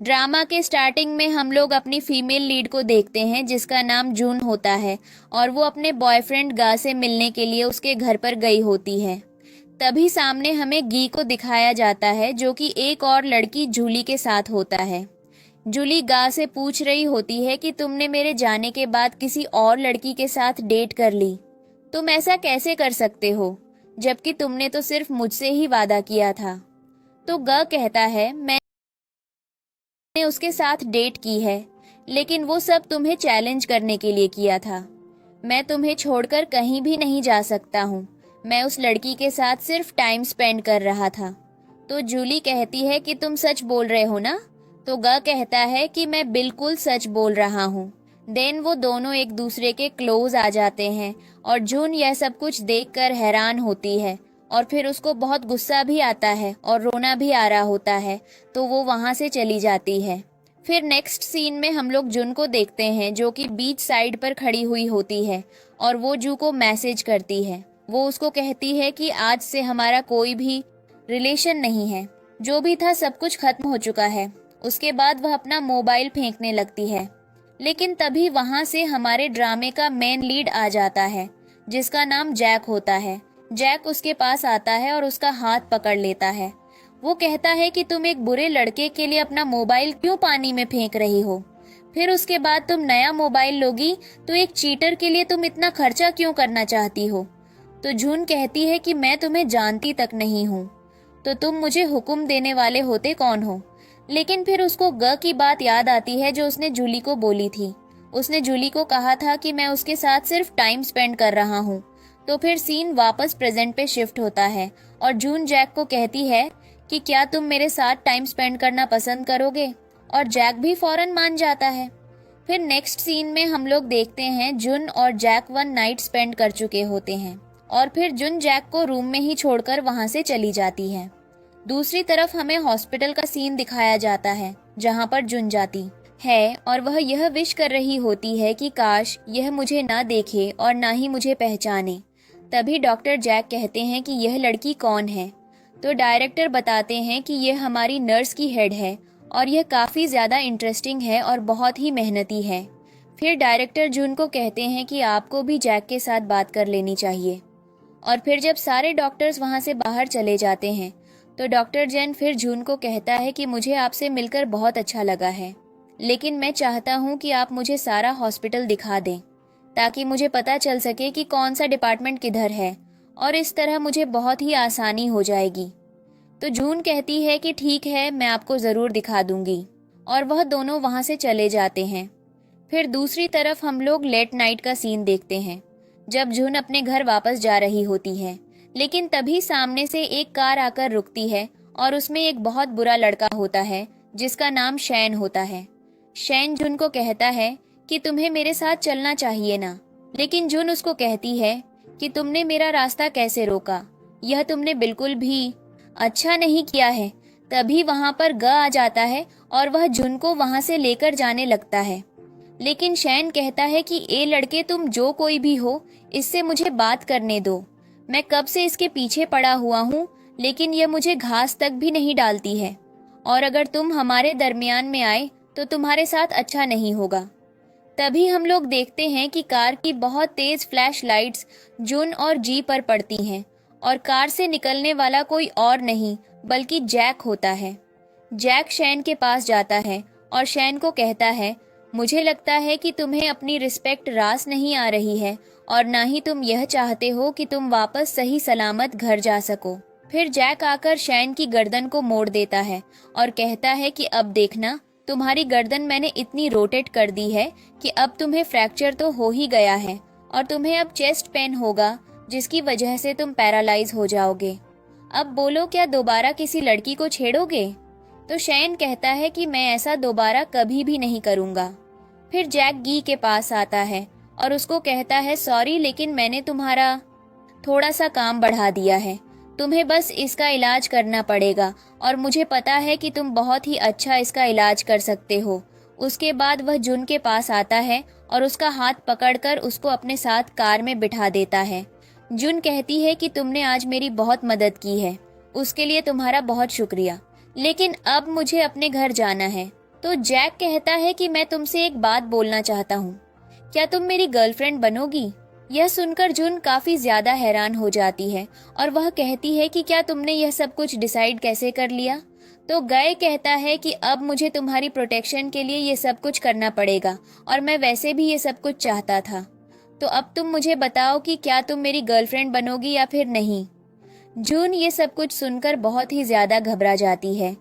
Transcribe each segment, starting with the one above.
Drama के starting में हम लोग अपनी फीमेल लीड को देखते हैं जिसका नाम जून होता है और वो अपने बॉयफ्रेंड गा से मिलने के लिए उसके घर पर गई होती है। तभी सामने हमें गी को दिखाया जाता है जो कि एक और लड़की जूली के साथ होता है। जूली गा से पूछ रही होती है कि तुमने मेरे जाने के बाद किसी और लड़की के साथ डेट कर ली। तुम ऐसा कैसे कर सकते हो जबकि तुमने तो सिर्फ मुझसे ही वादा किया था। तो गा कहता है मैंने उसके साथ डेट की है लेकिन वो सब तुम्हें चैलेंज करने के लिए किया था। मैं तुम्हें छोड़कर कहीं भी नहीं जा सकता हूँ। मैं उस लड़की के साथ सिर्फ टाइम स्पेंड कर रहा था। तो जूली कहती है कि तुम सच बोल रहे हो ना। तो गा कहता है कि मैं बिल्कुल सच बोल रहा हूँ। देन वो दोनों एक दूसरे के क्लोज आ जाते हैं और जून यह सब कुछ देखकर हैरान होती है और फिर उसको बहुत गुस्सा भी आता है और रोना भी आ रहा होता है, तो वो वहां से चली जाती है। फिर नेक्स्ट सीन में हम लोग जुन को देखते हैं जो कि बीच साइड पर खड़ी हुई होती है और वो जू को मैसेज करती है। वो उसको कहती है कि आज से हमारा कोई भी रिलेशन नहीं है, जो भी था सब कुछ खत्म हो चुका है। उसके बाद वह अपना मोबाइल फेंकने लगती है, लेकिन तभी वहां से हमारे ड्रामे का मेन लीड आ जाता है जिसका नाम जैक होता है। जैक उसके पास आता है और उसका हाथ पकड़ लेता है। वो कहता है कि तुम एक बुरे लड़के के लिए अपना मोबाइल क्यों पानी में फेंक रही हो। फिर उसके बाद तुम नया मोबाइल लोगी तो एक चीटर के लिए तुम इतना खर्चा क्यों करना चाहती हो। तो जून कहती है कि मैं तुम्हें जानती तक नहीं हूँ, तो तुम मुझे हुक्म देने वाले होते कौन हो। लेकिन फिर उसको ग की बात याद आती है जो उसने जूली को बोली थी। उसने जूली को कहा था कि मैं उसके साथ सिर्फ टाइम स्पेंड कर रहा हूँ। तो फिर सीन वापस प्रेजेंट पे शिफ्ट होता है और जून जैक को कहती है कि क्या तुम मेरे साथ टाइम स्पेंड करना पसंद करोगे, और जैक भी फौरन मान जाता है। फिर नेक्स्ट सीन में हम लोग देखते हैं जुन और जैक वन नाइट स्पेंड कर चुके होते हैं और फिर जुन जैक को रूम में ही छोड़कर वहां से चली जाती है। दूसरी तरफ हमें हॉस्पिटल का सीन दिखाया जाता है जहां पर जुन जाती है और वह यह विश कर रही होती है कि काश यह मुझे ना देखे और ना ही मुझे पहचाने। तभी डॉक्टर जैक कहते हैं कि यह लड़की कौन है। तो डायरेक्टर बताते हैं कि यह हमारी नर्स की हेड है और यह काफ़ी ज़्यादा इंटरेस्टिंग है और बहुत ही मेहनती है। फिर डायरेक्टर जून को कहते हैं कि आपको भी जैक के साथ बात कर लेनी चाहिए। और फिर जब सारे डॉक्टर्स वहाँ से बाहर चले जाते हैं तो डॉक्टर जैन फिर जून को कहता है कि मुझे आपसे मिलकर बहुत अच्छा लगा है, लेकिन मैं चाहता हूँ कि आप मुझे सारा हॉस्पिटल दिखा दें ताकि मुझे पता चल सके कि कौन सा डिपार्टमेंट किधर है, और इस तरह मुझे बहुत ही आसानी हो जाएगी। तो जून कहती है कि ठीक है, मैं आपको ज़रूर दिखा दूंगी, और वह दोनों वहाँ से चले जाते हैं। फिर दूसरी तरफ हम लोग लेट नाइट का सीन देखते हैं जब जून अपने घर वापस जा रही होती है, लेकिन तभी सामने से एक कार आकर रुकती है और उसमें एक बहुत बुरा लड़का होता है जिसका नाम शैन होता है। शैन जून को कहता है कि तुम्हें मेरे साथ चलना चाहिए ना, लेकिन जून उसको कहती है कि तुमने मेरा रास्ता कैसे रोका, यह तुमने बिल्कुल भी अच्छा नहीं किया है। तभी वहां पर ग आ जाता है और वह जून को वहां से लेकर जाने लगता है, लेकिन शैन कहता है कि ए लड़के, तुम जो कोई भी हो, इससे मुझे बात करने दो। मैं कब से इसके पीछे पड़ा हुआ हूँ, लेकिन यह मुझे घास तक भी नहीं डालती है, और अगर तुम हमारे दरमियान में आए तो तुम्हारे साथ अच्छा नहीं होगा। तभी हम लोग देखते हैं कि कार की बहुत तेज फ्लैश लाइट्स जून और जी पर पड़ती हैं और कार से निकलने वाला कोई और नहीं बल्कि जैक होता है। जैक शैन के पास जाता है और शैन को कहता है, मुझे लगता है कि तुम्हें अपनी रिस्पेक्ट रास नहीं आ रही है और ना ही तुम यह चाहते हो कि तुम वापस सही सलामत घर जा सको। फिर जैक आकर शैन की गर्दन को मोड़ देता है और कहता है कि अब देखना, तुम्हारी गर्दन मैंने इतनी रोटेट कर दी है कि अब तुम्हें फ्रैक्चर तो हो ही गया है और तुम्हें अब चेस्ट पेन होगा जिसकी वजह से तुम पैरालाइज हो जाओगे। अब बोलो, क्या दोबारा किसी लड़की को छेड़ोगे? तो शैन कहता है कि मैं ऐसा दोबारा कभी भी नहीं करूँगा। फिर जैक गी के पास आता है और उसको कहता है, सॉरी, लेकिन मैंने तुम्हारा थोड़ा सा काम बढ़ा दिया है, तुम्हें बस इसका इलाज करना पड़ेगा और मुझे पता है कि तुम बहुत ही अच्छा इसका इलाज कर सकते हो। उसके बाद वह जुन के पास आता है और उसका हाथ पकड़कर उसको अपने साथ कार में बिठा देता है। जुन कहती है कि तुमने आज मेरी बहुत मदद की है, उसके लिए तुम्हारा बहुत शुक्रिया, लेकिन अब मुझे अपने घर जाना है। तो जैक कहता है कि मैं तुमसे एक बात बोलना चाहता हूँ, क्या तुम मेरी गर्लफ्रेंड बनोगी? यह सुनकर जून काफी ज्यादा हैरान हो जाती है और वह कहती है कि क्या तुमने यह सब कुछ डिसाइड कैसे कर लिया? तो गए कहता है कि अब मुझे तुम्हारी प्रोटेक्शन के लिए ये सब कुछ करना पड़ेगा और मैं वैसे भी ये सब कुछ चाहता था। तो अब तुम मुझे बताओ कि क्या तुम मेरी गर्लफ्रेंड बनोगी या फिर नहीं। जून ये सब कुछ सुनकर बहुत ही ज्यादा घबरा जाती है।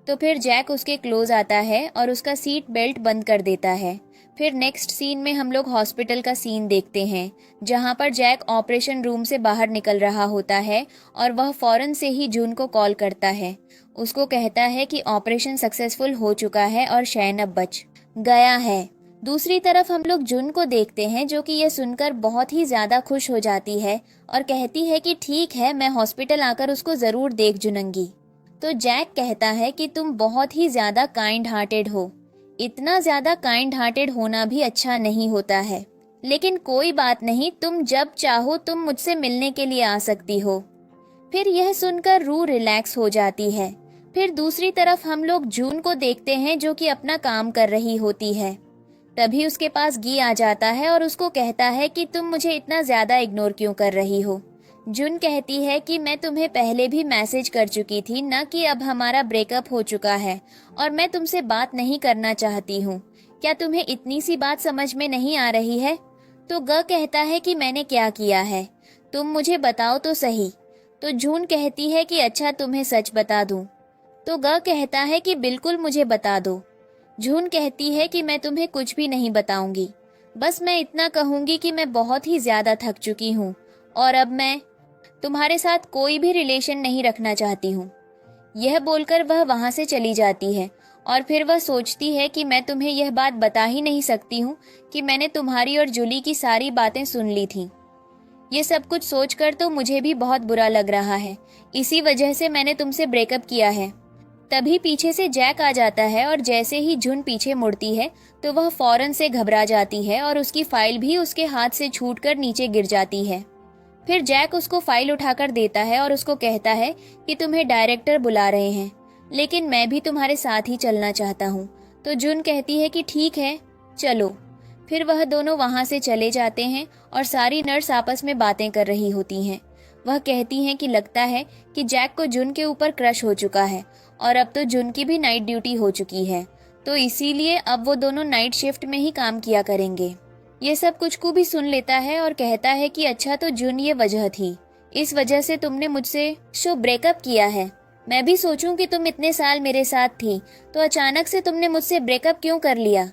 तो फिर जैक उसके क्लोज आता है और उसका सीट बेल्ट बंद कर देता है। फिर नेक्स्ट सीन में हम लोग हॉस्पिटल का सीन देखते हैं, जहां पर जैक ऑपरेशन रूम से बाहर निकल रहा होता है और वह फौरन से ही जून को कॉल करता है। उसको कहता है कि ऑपरेशन सक्सेसफुल हो चुका है और शैन अब बच गया है। दूसरी तरफ हम लोग जून को देखते हैं, जो कि यह सुनकर बहुत ही ज्यादा खुश हो जाती है और कहती है कि ठीक है, मैं हॉस्पिटल आकर उसको जरूर देख जुनूंगी। तो जैक कहता है कि तुम बहुत ही ज्यादा काइंड हार्टेड हो। इतना ज्यादा काइंड हार्टेड होना भी अच्छा नहीं होता है, लेकिन कोई बात नहीं, तुम जब चाहो तुम मुझसे मिलने के लिए आ सकती हो। फिर यह सुनकर रू रिलैक्स हो जाती है। फिर दूसरी तरफ हम लोग जून को देखते हैं, जो कि अपना काम कर रही होती है। तभी उसके पास गी आ जाता है और उसको कहता है कि तुम मुझे इतना ज्यादा इग्नोर क्यों कर रही हो। जून कहती है कि मैं तुम्हें पहले भी मैसेज कर चुकी थी ना, कि अब हमारा ब्रेकअप हो चुका है और मैं तुमसे बात नहीं करना चाहती हूँ। क्या तुम्हें इतनी सी बात समझ में नहीं आ रही है? तो ग कहता है कि मैंने क्या किया है, तुम मुझे बताओ तो सही। तो जून कहती है कि अच्छा, तुम्हें सच बता दूं? तो ग कहता है कि बिल्कुल मुझे बता दो। जून कहती है कि मैं तुम्हें कुछ भी नहीं बताऊंगी, बस मैं इतना कहूंगी कि मैं बहुत ही ज्यादा थक चुकी हूँ और अब मैं तुम्हारे साथ कोई भी रिलेशन नहीं रखना चाहती हूँ। यह बोलकर वह वहां से चली जाती है और फिर वह सोचती है कि मैं तुम्हें यह बात बता ही नहीं सकती हूँ कि मैंने तुम्हारी और जूली की सारी बातें सुन ली थी। ये सब कुछ सोचकर तो मुझे भी बहुत बुरा लग रहा है, इसी वजह से मैंने तुमसे ब्रेकअप किया है। तभी पीछे से जैक आ जाता है और जैसे ही जून पीछे मुड़ती है तो वह फौरन से घबरा जाती है और उसकी फाइल भी उसके हाथ से छूटकर नीचे गिर जाती है। फिर जैक उसको फाइल उठाकर देता है और उसको कहता है कि तुम्हें डायरेक्टर बुला रहे हैं, लेकिन मैं भी तुम्हारे साथ ही चलना चाहता हूँ। तो जून कहती है कि ठीक है, चलो। फिर वह दोनों वहां से चले जाते हैं और सारी नर्स आपस में बातें कर रही होती हैं। वह कहती हैं कि लगता है कि जैक को जून के ऊपर क्रश हो चुका है और अब तो जून की भी नाइट ड्यूटी हो चुकी है, तो इसीलिए अब वो दोनों नाइट शिफ्ट में ही काम किया करेंगे। ये सब कुछ को भी सुन लेता है और कहता है कि अच्छा, तो जून ये वजह थी, इस वजह से तुमने मुझसे ब्रेकअप किया है। मैं भी सोचूं कि तुम इतने साल मेरे साथ थी, तो अचानक से तुमने मुझसे ब्रेकअप क्यों कर लिया?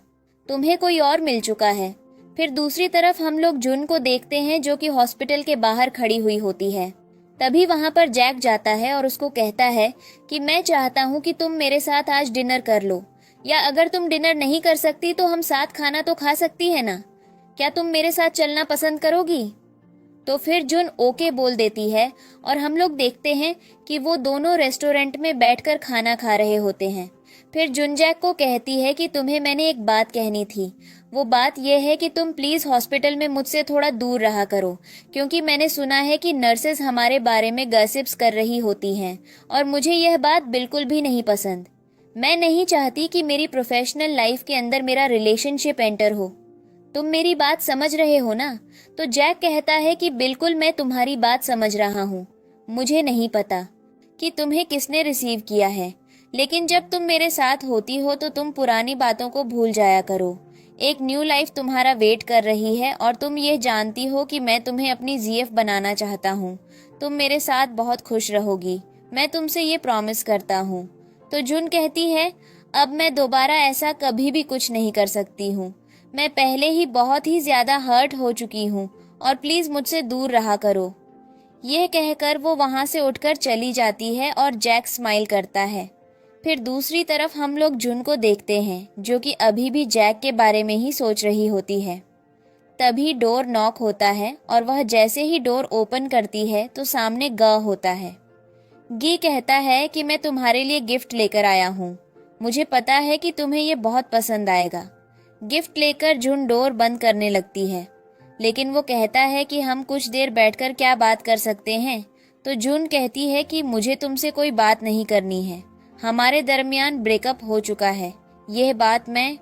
तुम्हें कोई और मिल चुका है। फिर दूसरी तरफ हम लोग जून को देखते हैं, जो कि हॉस्पिटल के बाहर खड़ी हुई होती है। तभी वहां पर जैक जाता है और उसको कहता है कि मैं चाहता हूँ कि तुम मेरे साथ आज डिनर कर लो, या अगर तुम डिनर नहीं कर सकती तो हम साथ खाना तो खा सकती है ना। क्या तुम मेरे साथ चलना पसंद करोगी? तो फिर जून ओके बोल देती है और हम लोग देखते हैं कि वो दोनों रेस्टोरेंट में बैठकर खाना खा रहे होते हैं। फिर जून जैक को कहती है कि तुम्हें मैंने एक बात कहनी थी। वो बात यह है कि तुम प्लीज हॉस्पिटल में मुझसे थोड़ा दूर रहा करो, क्योंकि मैंने सुना है कि नर्सेस हमारे बारे में गॉसिप्स कर रही होती हैं और मुझे यह बात बिल्कुल भी नहीं पसंद। मैं नहीं चाहती कि मेरी प्रोफेशनल लाइफ के अंदर मेरा रिलेशनशिप एंटर हो। तुम मेरी बात समझ रहे हो ना? तो जैक कहता है कि बिल्कुल मैं तुम्हारी बात समझ रहा हूँ। मुझे नहीं पता कि तुम्हें किसने रिसीव किया है, लेकिन जब तुम मेरे साथ होती हो तो तुम पुरानी बातों को भूल जाया करो। एक न्यू लाइफ तुम्हारा वेट कर रही है और तुम ये जानती हो कि मैं तुम्हें अपनी जीएफ बनाना चाहता हूँ। तुम मेरे साथ बहुत खुश रहोगी, मैं तुमसे ये प्रॉमिस करता हूँ। तो जून कहती है, अब मैं दोबारा ऐसा कभी भी कुछ नहीं कर सकती हूँ। मैं पहले ही बहुत ही ज्यादा हर्ट हो चुकी हूँ और प्लीज मुझसे दूर रहा करो। यह कहकर वो वहां से उठकर चली जाती है और जैक स्माइल करता है। फिर दूसरी तरफ हम लोग जून को देखते हैं, जो कि अभी भी जैक के बारे में ही सोच रही होती है। तभी डोर नॉक होता है और वह जैसे ही डोर ओपन करती है तो सामने ग होता है। गी कहता है कि मैं तुम्हारे लिए गिफ्ट लेकर आया हूँ, मुझे पता है कि तुम्हें ये बहुत पसंद आएगा। गिफ्ट लेकर जून डोर बंद करने लगती है, लेकिन वो कहता है कि हम कुछ देर बैठकर क्या बात कर सकते हैं। तो जून कहती है कि मुझे तुमसे कोई बात नहीं करनी है, हमारे दरमियान ब्रेकअप हो चुका है। यह बात मैं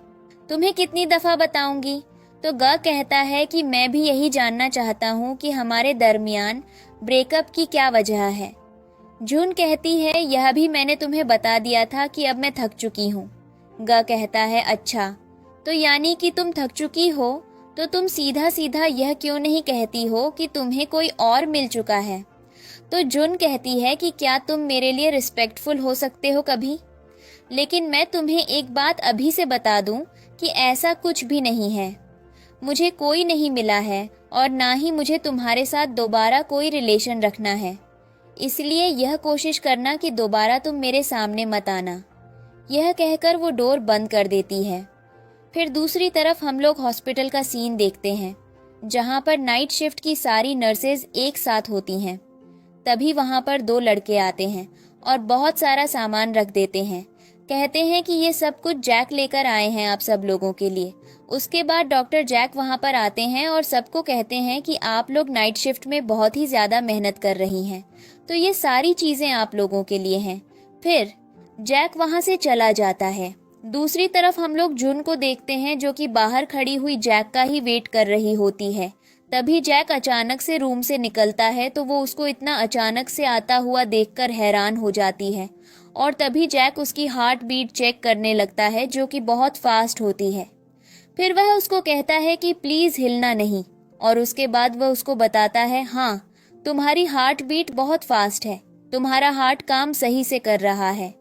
तुम्हें कितनी दफ़ा बताऊंगी? तो ग कहता है कि मैं भी यही जानना चाहता हूँ कि हमारे दरमियान ब्रेकअप की क्या वजह है। जून कहती है यह भी मैंने तुम्हें बता दिया था कि अब मैं थक चुकी हूँ। ग कहता है अच्छा, तो यानी कि तुम थक चुकी हो, तो तुम सीधा सीधा यह क्यों नहीं कहती हो कि तुम्हें कोई और मिल चुका है? तो जून कहती है कि क्या तुम मेरे लिए रिस्पेक्टफुल हो सकते हो कभी? लेकिन मैं तुम्हें एक बात अभी से बता दूं कि ऐसा कुछ भी नहीं है। मुझे कोई नहीं मिला है और ना ही मुझे तुम्हारे साथ दोबारा कोई रिलेशन रखना है। इसलिए यह कोशिश करना कि दोबारा तुम मेरे सामने मत आना। यह कहकर वो डोर बंद कर देती है। फिर दूसरी तरफ हम लोग हॉस्पिटल का सीन देखते हैं, जहां पर नाइट शिफ्ट की सारी नर्सेज एक साथ होती हैं। तभी वहां पर दो लड़के आते हैं और बहुत सारा सामान रख देते हैं। कहते हैं कि ये सब कुछ जैक लेकर आए हैं आप सब लोगों के लिए। उसके बाद डॉक्टर जैक वहां पर आते हैं और सबको कहते हैं कि आप लोग नाइट शिफ्ट में बहुत ही ज़्यादा मेहनत कर रही हैं, तो ये सारी चीज़ें आप लोगों के लिए हैं। फिर जैक वहां से चला जाता है। दूसरी तरफ हम लोग जून को देखते हैं, जो कि बाहर खड़ी हुई जैक का ही वेट कर रही होती है। तभी जैक अचानक से रूम से निकलता है, तो वो उसको इतना अचानक से आता हुआ देखकर हैरान हो जाती है। और तभी जैक उसकी हार्ट बीट चेक करने लगता है, जो कि बहुत फास्ट होती है। फिर वह उसको कहता है कि प्लीज हिलना नहीं, और उसके बाद वह उसको बताता है हाँ, तुम्हारी हार्ट बीट बहुत फास्ट है, तुम्हारा हार्ट काम सही से कर रहा है।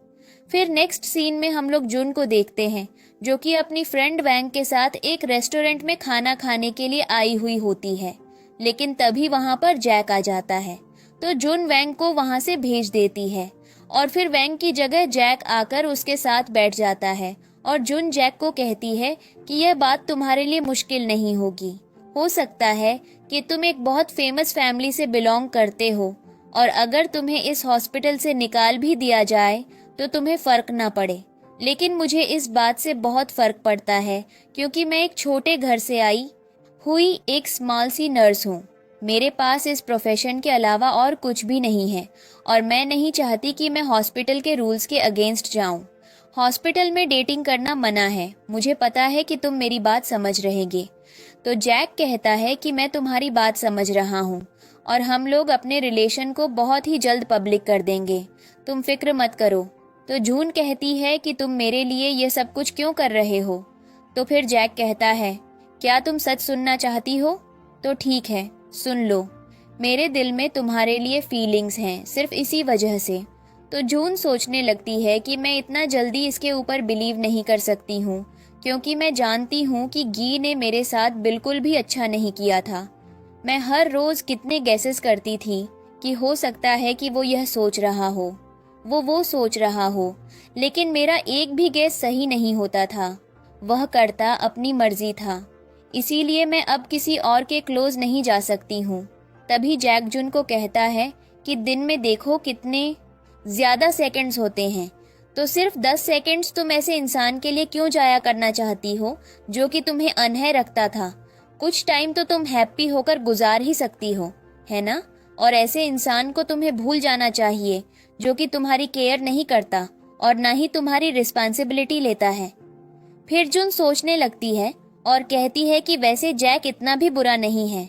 फिर नेक्स्ट सीन में हम लोग जून को देखते हैं, जो कि अपनी फ्रेंड वैंग के साथ एक रेस्टोरेंट में खाना खाने के लिए आई हुई होती है। लेकिन तभी वहां पर जैक आ जाता है, तो जून वैंग को वहां से भेज देती है और फिर वैंग की जगह जैक आकर उसके साथ बैठ जाता है। और जून जैक को कहती है कि यह बात तुम्हारे लिए मुश्किल नहीं होगी। हो सकता है कि तुम एक बहुत फेमस फैमिली से बिलोंग करते हो, और अगर तुम्हें इस हॉस्पिटल से निकाल भी दिया जाए तो तुम्हें फर्क ना पड़े। लेकिन मुझे इस बात से बहुत फर्क पड़ता है, क्योंकि मैं एक छोटे घर से आई हुई एक स्मॉल सी नर्स हूँ। मेरे पास इस प्रोफेशन के अलावा और कुछ भी नहीं है, और मैं नहीं चाहती कि मैं हॉस्पिटल के रूल्स के अगेंस्ट जाऊं। हॉस्पिटल में डेटिंग करना मना है, मुझे पता है कि तुम मेरी बात समझ रहेंगे। तो जैक कहता है कि मैं तुम्हारी बात समझ रहा हूँ, और हम लोग अपने रिलेशन को बहुत ही जल्द पब्लिक कर देंगे, तुम फिक्र मत करो। तो जून कहती है कि तुम मेरे लिए ये सब कुछ क्यों कर रहे हो? तो फिर जैक कहता है क्या तुम सच सुनना चाहती हो? तो ठीक है, सुन लो। मेरे दिल में तुम्हारे लिए फीलिंग्स हैं, सिर्फ इसी वजह से। तो जून सोचने लगती है कि मैं इतना जल्दी इसके ऊपर बिलीव नहीं कर सकती हूँ, क्योंकि मैं जानती हूँ कि गी ने मेरे साथ बिल्कुल भी अच्छा नहीं किया था। मैं हर रोज कितने गैसेस करती थी कि हो सकता है कि वो यह सोच रहा हो, वो सोच रहा हो, लेकिन मेरा एक भी गेस सही नहीं होता था। वह करता अपनी मर्जी था, इसीलिए मैं अब किसी और के क्लोज नहीं जा सकती हूँ। तभी जैक जून को कहता है कि दिन में देखो कितने ज्यादा सेकंड्स होते हैं, तो सिर्फ 10 सेकंड्स तुम ऐसे इंसान के लिए क्यों जाया करना चाहती हो जो कि तुम्हें अनहै रखता था? कुछ टाइम तो तुम हैप्पी होकर गुजार ही सकती हो, है ना? और ऐसे इंसान को तुम्हें भूल जाना चाहिए जो कि तुम्हारी केयर नहीं करता और ना ही तुम्हारी रिस्पॉन्सिबिलिटी लेता है। फिर जून सोचने लगती है और कहती है कि वैसे जैक इतना भी बुरा नहीं है,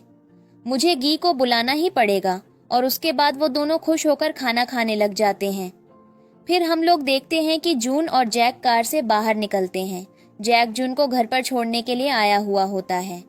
मुझे गी को बुलाना ही पड़ेगा। और उसके बाद वो दोनों खुश होकर खाना खाने लग जाते हैं। फिर हम लोग देखते हैं कि जून और जैक कार से बाहर निकलते हैं। जैक जून को घर पर छोड़ने के लिए आया हुआ होता है।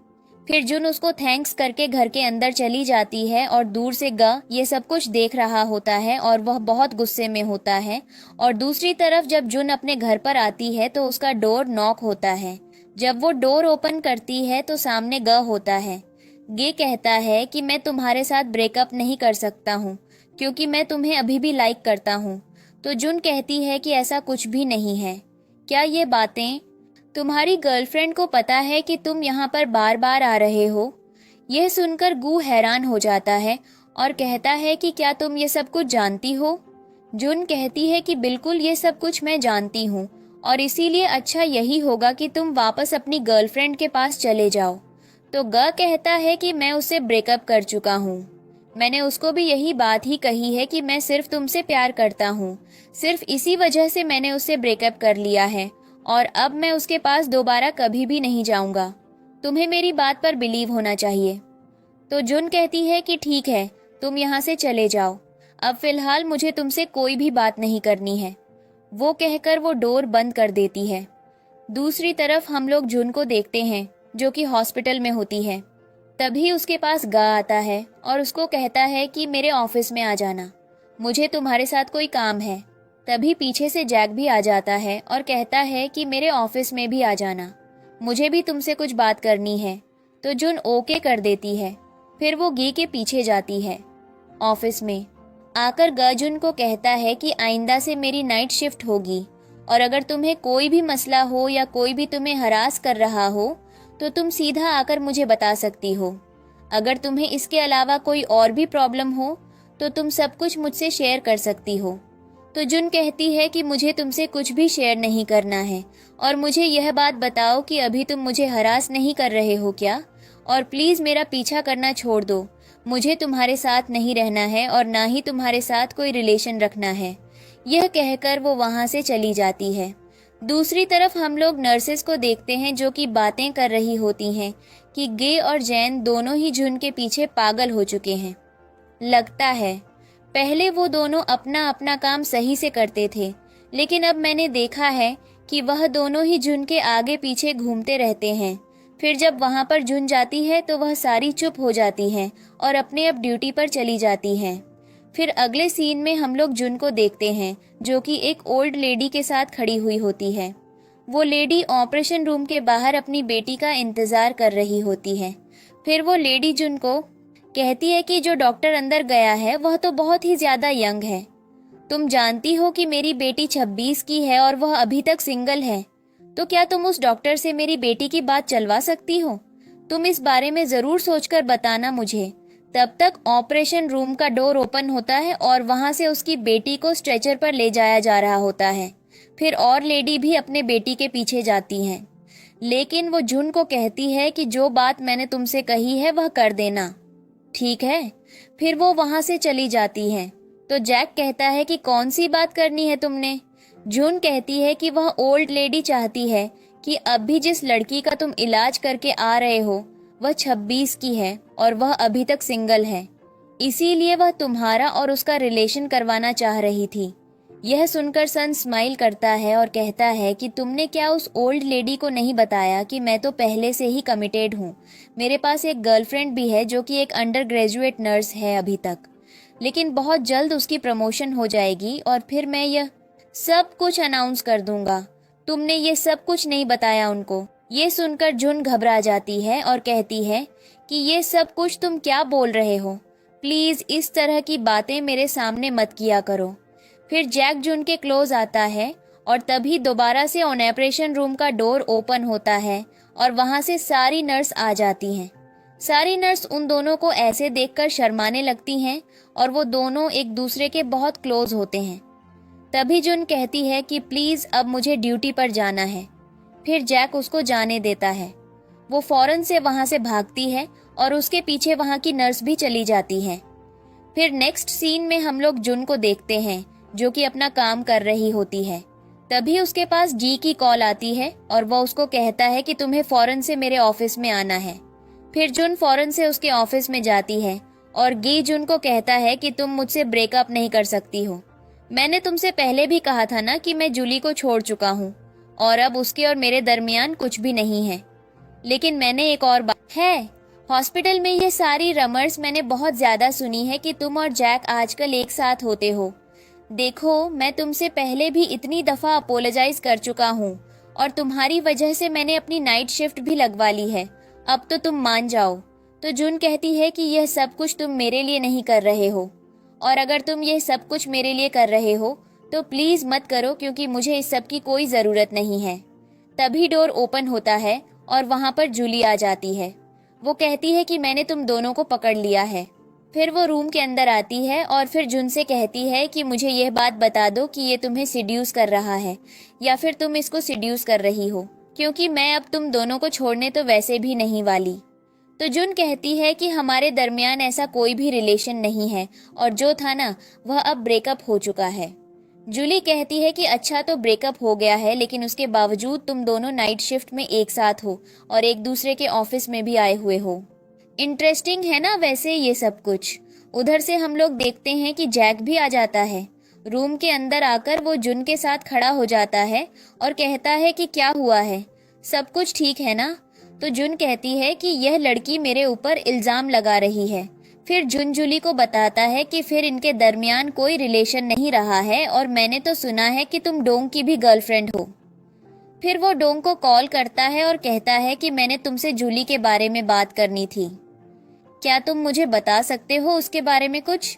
फिर जून उसको थैंक्स करके घर के अंदर चली जाती है और दूर से ग ये सब कुछ देख रहा होता है और वह बहुत गुस्से में होता है। और दूसरी तरफ जब जून अपने घर पर आती है तो उसका डोर नॉक होता है। जब वो डोर ओपन करती है तो सामने ग होता है। गे कहता है कि मैं तुम्हारे साथ ब्रेकअप नहीं कर सकता हूँ, क्योंकि मैं तुम्हें अभी भी लाइक करता हूँ। तो जून कहती है कि ऐसा कुछ भी नहीं है। क्या ये बातें तुम्हारी गर्लफ्रेंड को पता है कि तुम यहाँ पर बार बार आ रहे हो? यह सुनकर गू हैरान हो जाता है और कहता है कि क्या तुम ये सब कुछ जानती हो? जून कहती है कि बिल्कुल ये सब कुछ मैं जानती हूँ, और इसीलिए अच्छा यही होगा कि तुम वापस अपनी गर्लफ्रेंड के पास चले जाओ। तो ग कहता है कि मैं उससे ब्रेकअप कर चुका हूँ। मैंने उसको भी यही बात ही कही है कि मैं सिर्फ तुमसे प्यार करता हूँ। सिर्फ इसी वजह से मैंने उससे ब्रेकअप कर लिया है और अब मैं उसके पास दोबारा कभी भी नहीं जाऊँगा। तुम्हें मेरी बात पर बिलीव होना चाहिए। तो जुन कहती है कि ठीक है, तुम यहाँ से चले जाओ। अब फिलहाल मुझे तुमसे कोई भी बात नहीं करनी है। वो कहकर वो डोर बंद कर देती है। दूसरी तरफ हम लोग जुन को देखते हैं जो कि हॉस्पिटल में होती है। तभी उसके पास गा आता है और उसको कहता है कि मेरे ऑफिस में आ जाना, मुझे तुम्हारे साथ कोई काम है। तभी पीछे से जैक भी आ जाता है और कहता है कि मेरे ऑफिस में भी आ जाना, मुझे भी तुमसे कुछ बात करनी है। तो जुन ओके कर देती है। फिर वो गी के पीछे जाती है। ऑफिस में आकर गा जुन को कहता है कि आइंदा से मेरी नाइट शिफ्ट होगी और अगर तुम्हें कोई भी मसला हो या कोई भी तुम्हें हरास कर रहा हो तो तुम सीधा आकर मुझे बता सकती हो। अगर तुम्हें इसके अलावा कोई और भी प्रॉब्लम हो तो तुम सब कुछ मुझसे शेयर कर सकती हो। तो जुन कहती है कि मुझे तुमसे कुछ भी शेयर नहीं करना है और मुझे यह बात बताओ कि अभी तुम मुझे हरास नहीं कर रहे हो क्या, और प्लीज़ मेरा पीछा करना छोड़ दो। मुझे तुम्हारे साथ नहीं रहना है और ना ही तुम्हारे साथ कोई रिलेशन रखना है। यह कहकर वो वहाँ से चली जाती है। दूसरी तरफ हम लोग नर्सेस को देखते हैं जो कि बातें कर रही होती हैं कि गे और जैन दोनों ही जुन के पीछे पागल हो चुके हैं। लगता है पहले वो दोनों अपना अपना काम सही से करते थे, लेकिन अब मैंने देखा है कि वह दोनों ही जुन के आगे पीछे घूमते रहते हैं। फिर जब वहाँ पर जुन जाती है तो वह सारी चुप हो जाती हैं और अपने अब ड्यूटी पर चली जाती हैं। फिर अगले सीन में हम लोग जुन को देखते हैं जो कि एक ओल्ड लेडी के साथ खड़ी हुई होती है। वो लेडी ऑपरेशन रूम के बाहर अपनी बेटी का इंतज़ार कर रही होती है। फिर वो लेडी जुन को कहती है कि जो डॉक्टर अंदर गया है वह तो बहुत ही ज़्यादा यंग है। तुम जानती हो कि मेरी बेटी 26 की है और वह अभी तक सिंगल है, तो क्या तुम उस डॉक्टर से मेरी बेटी की बात चलवा सकती हो? तुम इस बारे में ज़रूर सोचकर बताना मुझे। तब तक ऑपरेशन रूम का डोर ओपन होता है और वहां से उसकी बेटी को स्ट्रेचर पर ले जाया जा रहा होता है। फिर और लेडी भी अपने बेटी के पीछे जाती हैं, लेकिन वो जुन को कहती है कि जो बात मैंने तुमसे कही है वह कर देना, ठीक है? फिर वो वहां से चली जाती हैं। तो जैक कहता है कि कौन सी बात करनी है तुमने? जुन कहती है कि वह ओल्ड लेडी चाहती है कि अब भी जिस लड़की का तुम इलाज करके आ रहे हो वह 26 की है और वह अभी तक सिंगल है, इसीलिए वह तुम्हारा और उसका रिलेशन करवाना चाह रही थी। यह सुनकर सन स्माइल करता है और कहता है कि तुमने क्या उस ओल्ड लेडी को नहीं बताया कि मैं तो पहले से ही कमिटेड हूँ। मेरे पास एक गर्लफ्रेंड भी है जो कि एक अंडर ग्रेजुएट नर्स है अभी तक, लेकिन बहुत जल्द उसकी प्रमोशन हो जाएगी और फिर मैं यह सब कुछ अनाउंस कर दूंगा। तुमने ये सब कुछ नहीं बताया उनको। ये सुनकर जुन घबरा जाती है और कहती है कि ये सब कुछ तुम क्या बोल रहे हो, प्लीज इस तरह की बातें मेरे सामने मत किया करो। फिर जैक जुन के क्लोज आता है और तभी दोबारा से ऑपरेशन रूम का डोर ओपन होता है और वहां से सारी नर्स आ जाती हैं। सारी नर्स उन दोनों को ऐसे देखकर शर्माने लगती हैं और वो दोनों एक दूसरे के बहुत क्लोज होते हैं। तभी जुन कहती है कि प्लीज अब मुझे ड्यूटी पर जाना है। फिर जैक उसको जाने देता है। वो फौरन से वहां से भागती है और उसके पीछे वहां की नर्स भी चली जाती है। फिर नेक्स्ट सीन में हम लोग जुन को देखते हैं जो कि अपना काम कर रही होती है। तभी उसके पास जी की कॉल आती है और वह उसको कहता है कि तुम्हें फौरन से मेरे ऑफिस में आना है। फिर जुन फौरन से उसके ऑफिस में जाती है और गी जुन को कहता है कि तुम मुझसे ब्रेकअप नहीं कर सकती हो। मैंने तुमसे पहले भी कहा था ना कि मैं जूली को छोड़ चुका हूँ और अब उसके और मेरे दरमियान कुछ भी नहीं है। लेकिन मैंने एक और बात है, हॉस्पिटल में ये सारी रमर्स मैंने बहुत ज्यादा सुनी है कि तुम और जैक आजकल एक साथ होते हो। देखो, मैं तुमसे पहले भी इतनी दफा अपोलोजाइज कर चुका हूँ और तुम्हारी वजह से मैंने अपनी नाइट शिफ्ट भी लगवा ली है। अब तो तुम मान जाओ। तो जुन कहती है कि यह सब कुछ तुम मेरे लिए नहीं कर रहे हो, और अगर तुम ये सब कुछ मेरे लिए कर रहे हो तो प्लीज मत करो, क्योंकि मुझे इस सब की कोई जरूरत नहीं है। तभी डोर ओपन होता है और वहां पर जूली आ जाती है। वो कहती है कि मैंने तुम दोनों को पकड़ लिया है। फिर वो रूम के अंदर आती है और फिर जुन से कहती है कि मुझे यह बात बता दो कि ये तुम्हें सिड्यूस कर रहा है या फिर तुम इसको सिड्यूस कर रही हो, क्योंकि मैं अब तुम दोनों को छोड़ने तो वैसे भी नहीं वाली। तो जुन कहती है कि हमारे दरमियान ऐसा कोई भी रिलेशन नहीं है और जो था ना वह अब ब्रेकअप हो चुका है। जूली कहती है कि अच्छा तो ब्रेकअप हो गया है लेकिन उसके बावजूद तुम दोनों नाइट शिफ्ट में एक साथ हो और एक दूसरे के ऑफिस में भी आए हुए हो। इंटरेस्टिंग है ना वैसे ये सब कुछ। उधर से हम लोग देखते हैं कि जैक भी आ जाता है। रूम के अंदर आकर वो जुन के साथ खड़ा हो जाता है और कहता है कि क्या हुआ है, सब कुछ ठीक है ना। तो जुन कहती है कि यह लड़की मेरे ऊपर इल्जाम लगा रही है। फिर जुन जूली को बताता है कि फिर इनके दरमियान कोई रिलेशन नहीं रहा है और मैंने तो सुना है कि तुम डोंग की भी गर्लफ्रेंड हो। फिर वो डोंग को कॉल करता है और कहता है कि मैंने तुमसे जूली के बारे में बात करनी थी, क्या तुम मुझे बता सकते हो उसके बारे में कुछ।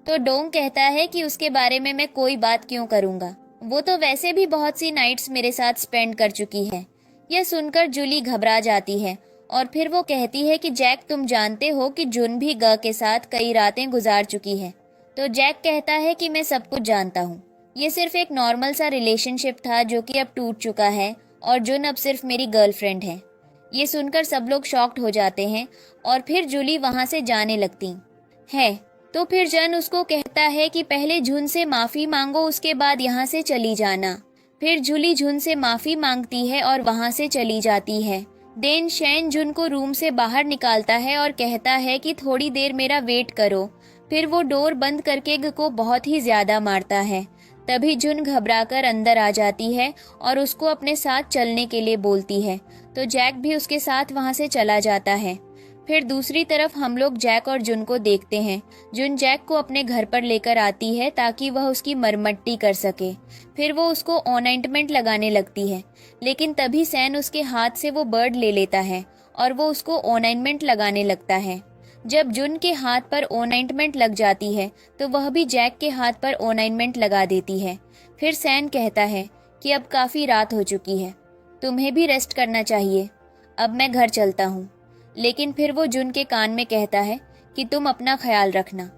तो डोंग कहता है कि उसके बारे में मैं कोई बात क्यों करूंगा, वो तो वैसे भी बहुत सी नाइट्स मेरे साथ स्पेंड कर चुकी है। यह सुनकर जूली घबरा जाती है और फिर वो कहती है कि जैक तुम जानते हो कि जुन भी ग के साथ कई रातें गुजार चुकी है। तो जैक कहता है कि मैं सब कुछ जानता हूँ, ये सिर्फ एक नॉर्मल सा रिलेशनशिप था जो कि अब टूट चुका है और जुन अब सिर्फ मेरी गर्लफ्रेंड है। ये सुनकर सब लोग शॉक्ड हो जाते हैं और फिर जूली वहां से जाने लगती है। तो फिर जन उसको कहता है कि पहले जुन से माफी मांगो, उसके बाद यहाँ से चली जाना। फिर जूली जुन से माफी मांगती है और वहां से चली जाती है। देन शैन जुन को रूम से बाहर निकालता है और कहता है कि थोड़ी देर मेरा वेट करो। फिर वो डोर बंद करके ग को बहुत ही ज्यादा मारता है। तभी जुन घबराकर अंदर आ जाती है और उसको अपने साथ चलने के लिए बोलती है। तो जैक भी उसके साथ वहां से चला जाता है। फिर दूसरी तरफ हम लोग जैक और जुन को देखते हैं। जुन जैक को अपने घर पर लेकर आती है ताकि वह उसकी मरम्मती कर सके। फिर वो उसको ऑइंटमेंट लगाने लगती है, लेकिन तभी सैन उसके हाथ से वो बर्ड ले लेता है और वो उसको ऑइंटमेंट लगाने लगता है। जब जुन के हाथ पर ऑइंटमेंट लग जाती है तो वह भी जैक के हाथ पर ऑइंटमेंट लगा देती है। फिर सैन कहता है कि अब काफी रात हो चुकी है, तुम्हें भी रेस्ट करना चाहिए, अब मैं घर चलता हूँ। लेकिन फिर वो जुन के कान में कहता है कि तुम अपना ख्याल रखना,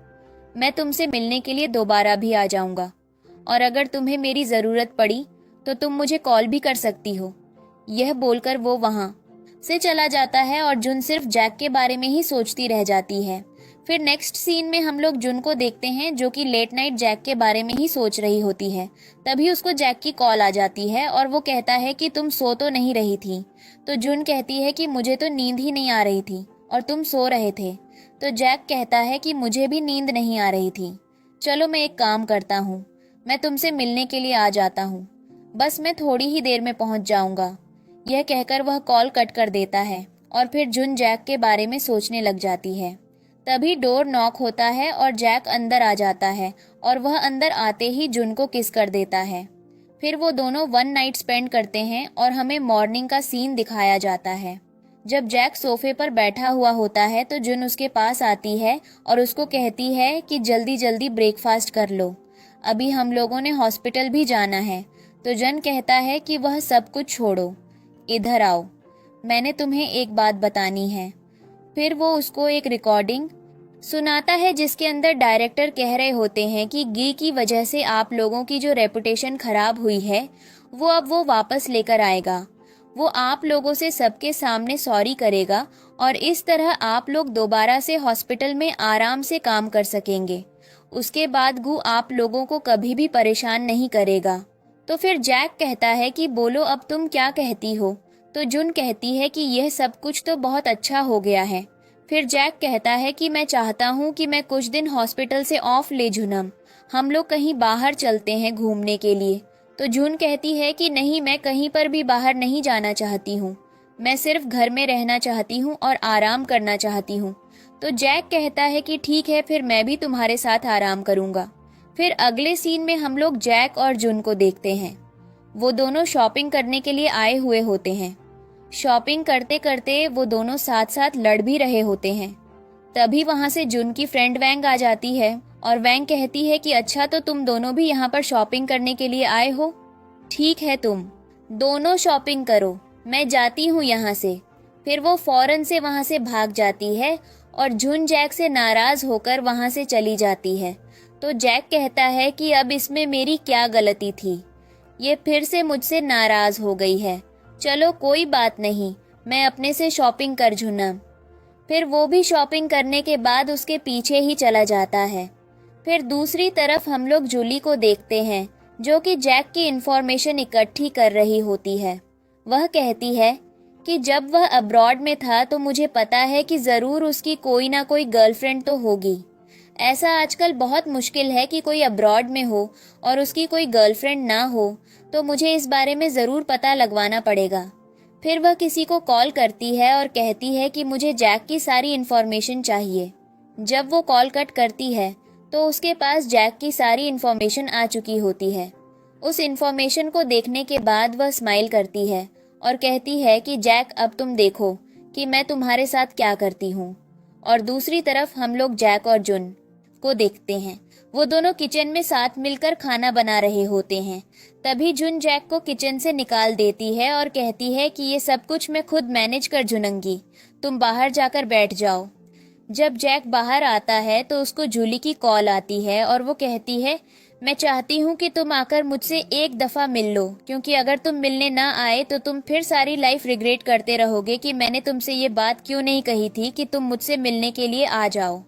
मैं तुमसे मिलने के लिए दोबारा भी आ जाऊंगा और अगर तुम्हें मेरी ज़रूरत पड़ी तो तुम मुझे कॉल भी कर सकती हो। यह बोलकर वो वहाँ से चला जाता है और जुन सिर्फ जैक के बारे में ही सोचती रह जाती है। फिर नेक्स्ट सीन में हम लोग जुन को देखते हैं जो कि लेट नाइट जैक के बारे में ही सोच रही होती है। तभी उसको जैक की कॉल आ जाती है और वो कहता है कि तुम सो तो नहीं रही थी। तो जुन कहती है कि मुझे तो नींद ही नहीं आ रही थी और तुम सो रहे थे। तो जैक कहता है कि मुझे भी नींद नहीं आ रही थी, चलो मैं एक काम करता हूँ, मैं तुमसे मिलने के लिए आ जाता हूँ, बस मैं थोड़ी ही देर में पहुँच जाऊँगा। यह कहकर वह कॉल कट कर देता है और फिर जुन जैक के बारे में सोचने लग जाती है। तभी डोर नॉक होता है और जैक अंदर आ जाता है और वह अंदर आते ही जुन को किस कर देता है। फिर वो दोनों वन नाइट स्पेंड करते हैं और हमें मॉर्निंग का सीन दिखाया जाता है। जब जैक सोफे पर बैठा हुआ होता है तो जुन उसके पास आती है और उसको कहती है कि जल्दी जल्दी ब्रेकफास्ट कर लो, अभी हम लोगों ने हॉस्पिटल भी जाना है। तो जन कहता है कि वह सब कुछ छोड़ो, इधर आओ, मैंने तुम्हें एक बात बतानी है। फिर वो उसको एक रिकॉर्डिंग सुनाता है जिसके अंदर डायरेक्टर कह रहे होते हैं कि गी की वजह से आप लोगों की जो रेपुटेशन खराब हुई है वो अब वो वापस लेकर आएगा। वो आप लोगों से सबके सामने सॉरी करेगा और इस तरह आप लोग दोबारा से हॉस्पिटल में आराम से काम कर सकेंगे। उसके बाद गू आप लोगों को कभी भी परेशान नहीं करेगा। तो फिर जैक कहता है कि बोलो अब तुम क्या कहती हो। तो जुन कहती है कि यह सब कुछ तो बहुत अच्छा हो गया है। फिर जैक कहता है कि मैं चाहता हूँ कि मैं कुछ दिन हॉस्पिटल से ऑफ ले जुनम, हम लोग कहीं बाहर चलते हैं घूमने के लिए। तो जून कहती है कि नहीं, मैं कहीं पर भी बाहर नहीं जाना चाहती हूँ, मैं सिर्फ घर में रहना चाहती हूँ और आराम करना चाहती हूँ। तो जैक कहता है कि ठीक है, फिर मैं भी तुम्हारे साथ आराम करूँगा। फिर अगले सीन में हम लोग जैक और जून को देखते हैं। वो दोनों शॉपिंग करने के लिए आए हुए होते हैं। शॉपिंग करते करते वो दोनों साथ साथ लड़ भी रहे होते हैं। तभी वहाँ से जून की फ्रेंड वैंग आ जाती है और वैंग कहती है कि अच्छा, तो तुम दोनों भी यहाँ पर शॉपिंग करने के लिए आए हो, ठीक है, तुम दोनों शॉपिंग करो, मैं जाती हूँ यहाँ से। फिर वो फौरन से वहाँ से भाग जाती है और जून जैक से नाराज होकर वहाँ से चली जाती है। तो जैक कहता है कि अब इसमें मेरी क्या गलती थी, ये फिर से मुझसे नाराज हो गई है, चलो कोई बात नहीं, मैं अपने से शॉपिंग कर जूना। फिर वो भी शॉपिंग करने के बाद उसके पीछे ही चला जाता है। फिर दूसरी तरफ हम लोग जूली को देखते हैं, जो कि जैक की इंफॉर्मेशन इकट्ठी कर रही होती है। वह कहती है कि जब वह अब्रॉड में था तो मुझे पता है कि ज़रूर उसकी कोई ना कोई गर्लफ्रेंड तो होगी। ऐसा आजकल बहुत मुश्किल है कि कोई अब्रॉड में हो और उसकी कोई गर्लफ्रेंड ना हो, तो मुझे इस बारे में ज़रूर पता लगवाना पड़ेगा। फिर वह किसी को कॉल करती है और कहती है कि मुझे जैक की सारी इन्फॉर्मेशन चाहिए। जब वो कॉल कट करती है तो उसके पास जैक की सारी इन्फॉर्मेशन आ चुकी होती है। उस इन्फॉर्मेशन को देखने के बाद वह स्माइल करती है और कहती है कि जैक, अब तुम देखो कि मैं तुम्हारे साथ क्या करती हूँ। और दूसरी तरफ हम लोग जैक और जुन को देखते हैं। वो दोनों किचन में साथ मिलकर खाना बना रहे होते हैं। तभी जुन जैक को किचन से निकाल देती है और कहती है कि ये सब कुछ मैं खुद मैनेज कर जुनूंगी, तुम बाहर जाकर बैठ जाओ। जब जैक बाहर आता है तो उसको जूली की कॉल आती है और वो कहती है, मैं चाहती हूँ कि तुम आकर मुझसे एक दफ़ा मिल लो, क्योंकि अगर तुम मिलने ना आए तो तुम फिर सारी लाइफ रिग्रेट करते रहोगे कि मैंने तुमसे ये बात क्यों नहीं कही थी कि तुम मुझसे मिलने के लिए आ जाओ।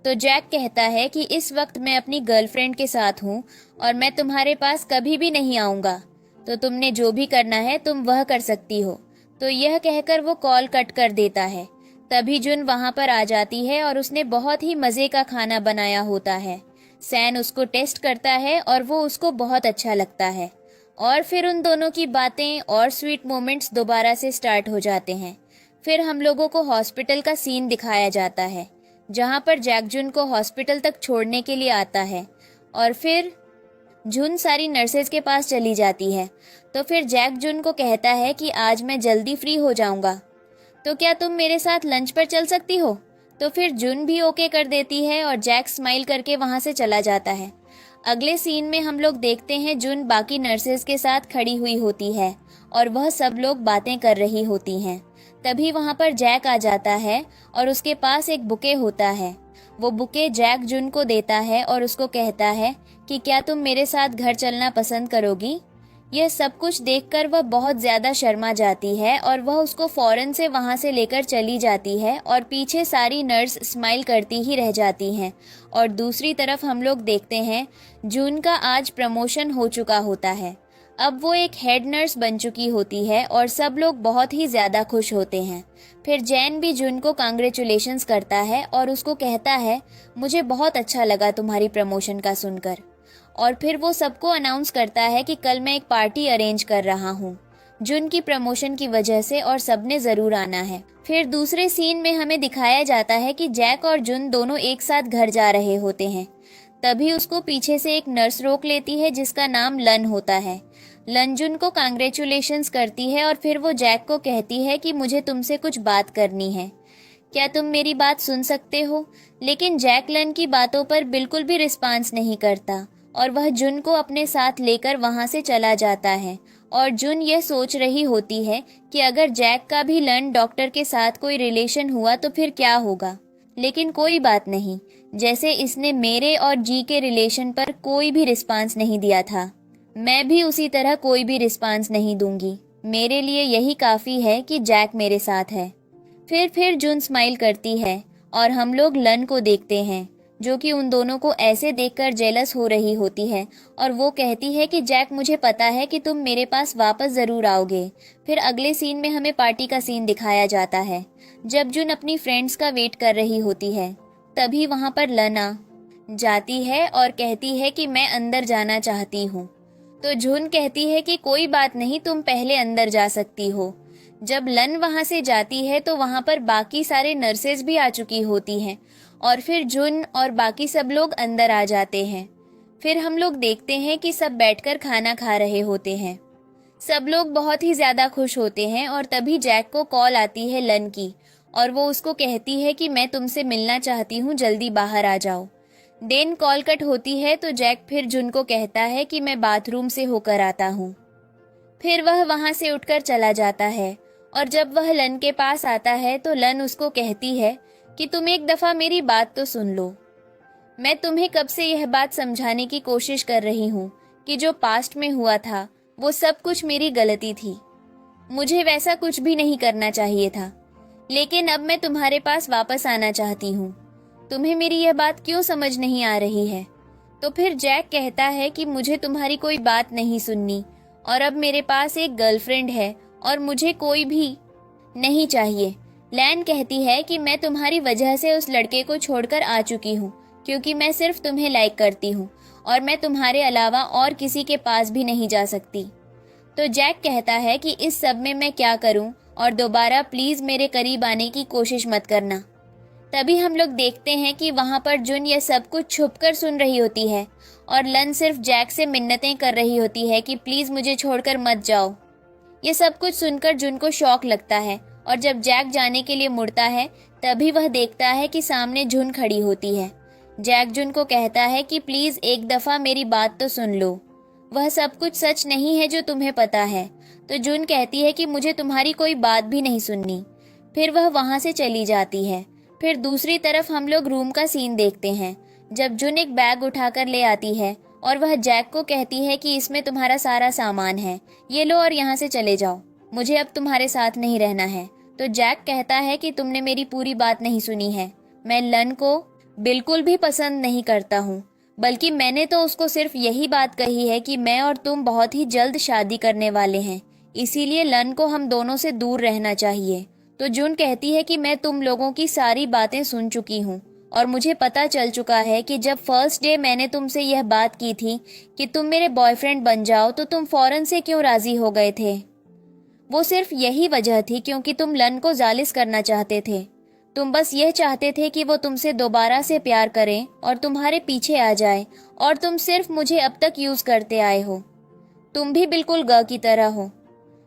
तो जैक कहता है कि इस वक्त मैं अपनी गर्लफ्रेंड के साथ हूँ और मैं तुम्हारे पास कभी भी नहीं आऊँगा, तो तुमने जो भी करना है तुम वह कर सकती हो। तो यह कहकर वो कॉल कट कर देता है। तभी जुन वहाँ पर आ जाती है और उसने बहुत ही मज़े का खाना बनाया होता है। सैन उसको टेस्ट करता है और वो उसको बहुत अच्छा लगता है। और फिर उन दोनों की बातें और स्वीट मोमेंट्स दोबारा से स्टार्ट हो जाते हैं। फिर हम लोगों को हॉस्पिटल का सीन दिखाया जाता है, जहाँ पर जैक जुन को हॉस्पिटल तक छोड़ने के लिए आता है। और फिर जुन सारी नर्सेज के पास चली जाती है। तो फिर जैक जुन को कहता है कि आज मैं जल्दी फ्री हो जाऊंगा, तो क्या तुम मेरे साथ लंच पर चल सकती हो। तो फिर जुन भी ओके कर देती है और जैक स्माइल करके वहां से चला जाता है। अगले सीन में हम लोग देखते हैं जुन बाकी नर्सेज के साथ खड़ी हुई होती है और वह सब लोग बातें कर रही होती हैं। तभी वहां पर जैक आ जाता है और उसके पास एक बुके होता है। वो बुके जैक जुन को देता है और उसको कहता है कि क्या तुम मेरे साथ घर चलना पसंद करोगी। यह सब कुछ देखकर वह बहुत ज़्यादा शर्मा जाती है और वह उसको फ़ौरन से वहाँ से लेकर चली जाती है और पीछे सारी नर्स स्माइल करती ही रह जाती हैं। और दूसरी तरफ हम लोग देखते हैं जून का आज प्रमोशन हो चुका होता है। अब वो एक हेड नर्स बन चुकी होती है और सब लोग बहुत ही ज़्यादा खुश होते हैं। फिर जैन भी जून को कांग्रेचुलेशंस करता है और उसको कहता है, मुझे बहुत अच्छा लगा तुम्हारी प्रमोशन का सुनकर। और फिर वो सबको अनाउंस करता है कि कल मैं एक पार्टी अरेंज कर रहा हूँ जुन की प्रमोशन की वजह से और सबने ज़रूर आना है। फिर दूसरे सीन में हमें दिखाया जाता है कि जैक और जुन दोनों एक साथ घर जा रहे होते हैं। तभी उसको पीछे से एक नर्स रोक लेती है जिसका नाम लन होता है। लन जुन को कांग्रेचुलेशंस करती है और फिर वो जैक को कहती है कि मुझे तुमसे कुछ बात करनी है, क्या तुम मेरी बात सुन सकते हो। लेकिन जैक लन की बातों पर बिल्कुल भी रिस्पांस नहीं करता और वह जुन को अपने साथ लेकर वहां से चला जाता है। और जुन यह सोच रही होती है कि अगर जैक का भी लन डॉक्टर के साथ कोई रिलेशन हुआ तो फिर क्या होगा। लेकिन कोई बात नहीं, जैसे इसने मेरे और जी के रिलेशन पर कोई भी रिस्पांस नहीं दिया था, मैं भी उसी तरह कोई भी रिस्पांस नहीं दूंगी। मेरे लिए यही काफ़ी है कि जैक मेरे साथ है। फिर जुन स्माइल करती है और हम लोग लन को देखते हैं, जो कि उन दोनों को ऐसे देखकर जेलस हो रही होती है। और वो कहती है कि जैक, मुझे पता है कि तुम मेरे पास वापस ज़रूर आओगे। फिर अगले सीन में हमें पार्टी का सीन दिखाया जाता है, जब जुन अपनी फ्रेंड्स का वेट कर रही होती है। तभी वहाँ पर लना जाती है और कहती है कि मैं अंदर जाना चाहती हूँ। तो जुन कहती है कि कोई बात नहीं, तुम पहले अंदर जा सकती हो। जब लन वहाँ से जाती है तो वहाँ पर बाकी सारे नर्सेज भी आ चुकी होती हैं और फिर जुन और बाकी सब लोग अंदर आ जाते हैं। फिर हम लोग देखते हैं कि सब बैठकर खाना खा रहे होते हैं। सब लोग बहुत ही ज़्यादा खुश होते हैं और तभी जैक को कॉल आती है लन की और वो उसको कहती है कि मैं तुमसे मिलना चाहती हूँ, जल्दी बाहर आ जाओ। देन कॉल कट होती है तो जैक फिर जुन को कहता है कि मैं बाथरूम से होकर आता हूँ। फिर वह वहाँ से उठकर चला जाता है और जब वह लन के पास आता है तो लन उसको कहती है कि तुम एक दफ़ा मेरी बात तो सुन लो। मैं तुम्हें कब से यह बात समझाने की कोशिश कर रही हूँ कि जो पास्ट में हुआ था वो सब कुछ मेरी गलती थी। मुझे वैसा कुछ भी नहीं करना चाहिए था। लेकिन अब मैं तुम्हारे पास वापस आना चाहती हूँ। तुम्हें मेरी यह बात क्यों समझ नहीं आ रही है? तो फिर जैक कहता है कि मुझे तुम्हारी कोई बात नहीं सुननी और अब मेरे पास एक गर्लफ्रेंड है और मुझे कोई भी नहीं चाहिए। लैन कहती है कि मैं तुम्हारी वजह से उस लड़के को छोड़कर आ चुकी हूँ क्योंकि मैं सिर्फ तुम्हें लाइक करती हूँ और मैं तुम्हारे अलावा और किसी के पास भी नहीं जा सकती। तो जैक कहता है कि इस सब में मैं क्या करूँ और दोबारा प्लीज मेरे करीब आने की कोशिश मत करना। तभी हम लोग देखते हैं कि वहाँ पर जुन यह सब कुछ छुपकर सुन रही होती है और लन सिर्फ जैक से मिन्नतें कर रही होती है कि प्लीज मुझे छोड़कर मत जाओ। ये सब कुछ सुनकर जुन को शॉक लगता है और जब जैक जाने के लिए मुड़ता है तभी वह देखता है कि सामने जुन खड़ी होती है। जैक जुन को कहता है कि प्लीज एक दफा मेरी बात तो सुन लो, वह सब कुछ सच नहीं है जो तुम्हें पता है। तो जुन कहती है कि मुझे तुम्हारी कोई बात भी नहीं सुननी। फिर वह वहां से चली जाती है। फिर दूसरी तरफ हम लोग रूम का सीन देखते हैं जब जुन एक बैग उठाकर ले आती है और वह जैक को कहती है कि इसमें तुम्हारा सारा सामान है, ये लो और यहाँ से चले जाओ, मुझे अब तुम्हारे साथ नहीं रहना है। तो जैक कहता है कि तुमने मेरी पूरी बात नहीं सुनी है, मैं लन को बिल्कुल भी पसंद नहीं करता हूँ, बल्कि मैंने तो उसको सिर्फ यही बात कही है कि मैं और तुम बहुत ही जल्द शादी करने वाले हैं, इसीलिए लन को हम दोनों से दूर रहना चाहिए। तो जुन कहती है कि मैं तुम लोगों की सारी बातें सुन चुकी हूँ और मुझे पता चल चुका है कि जब फर्स्ट डे मैंने तुमसे यह बात की थी कि तुम मेरे बॉयफ्रेंड बन जाओ तो तुम फौरन से क्यों राजी हो गए थे। वो सिर्फ यही वजह थी क्योंकि तुम लन को जालिस करना चाहते थे। तुम बस यह चाहते थे कि वो तुमसे दोबारा से प्यार करें और तुम्हारे पीछे आ जाए और तुम सिर्फ मुझे अब तक यूज करते आए हो। तुम भी बिल्कुल ग की तरह हो।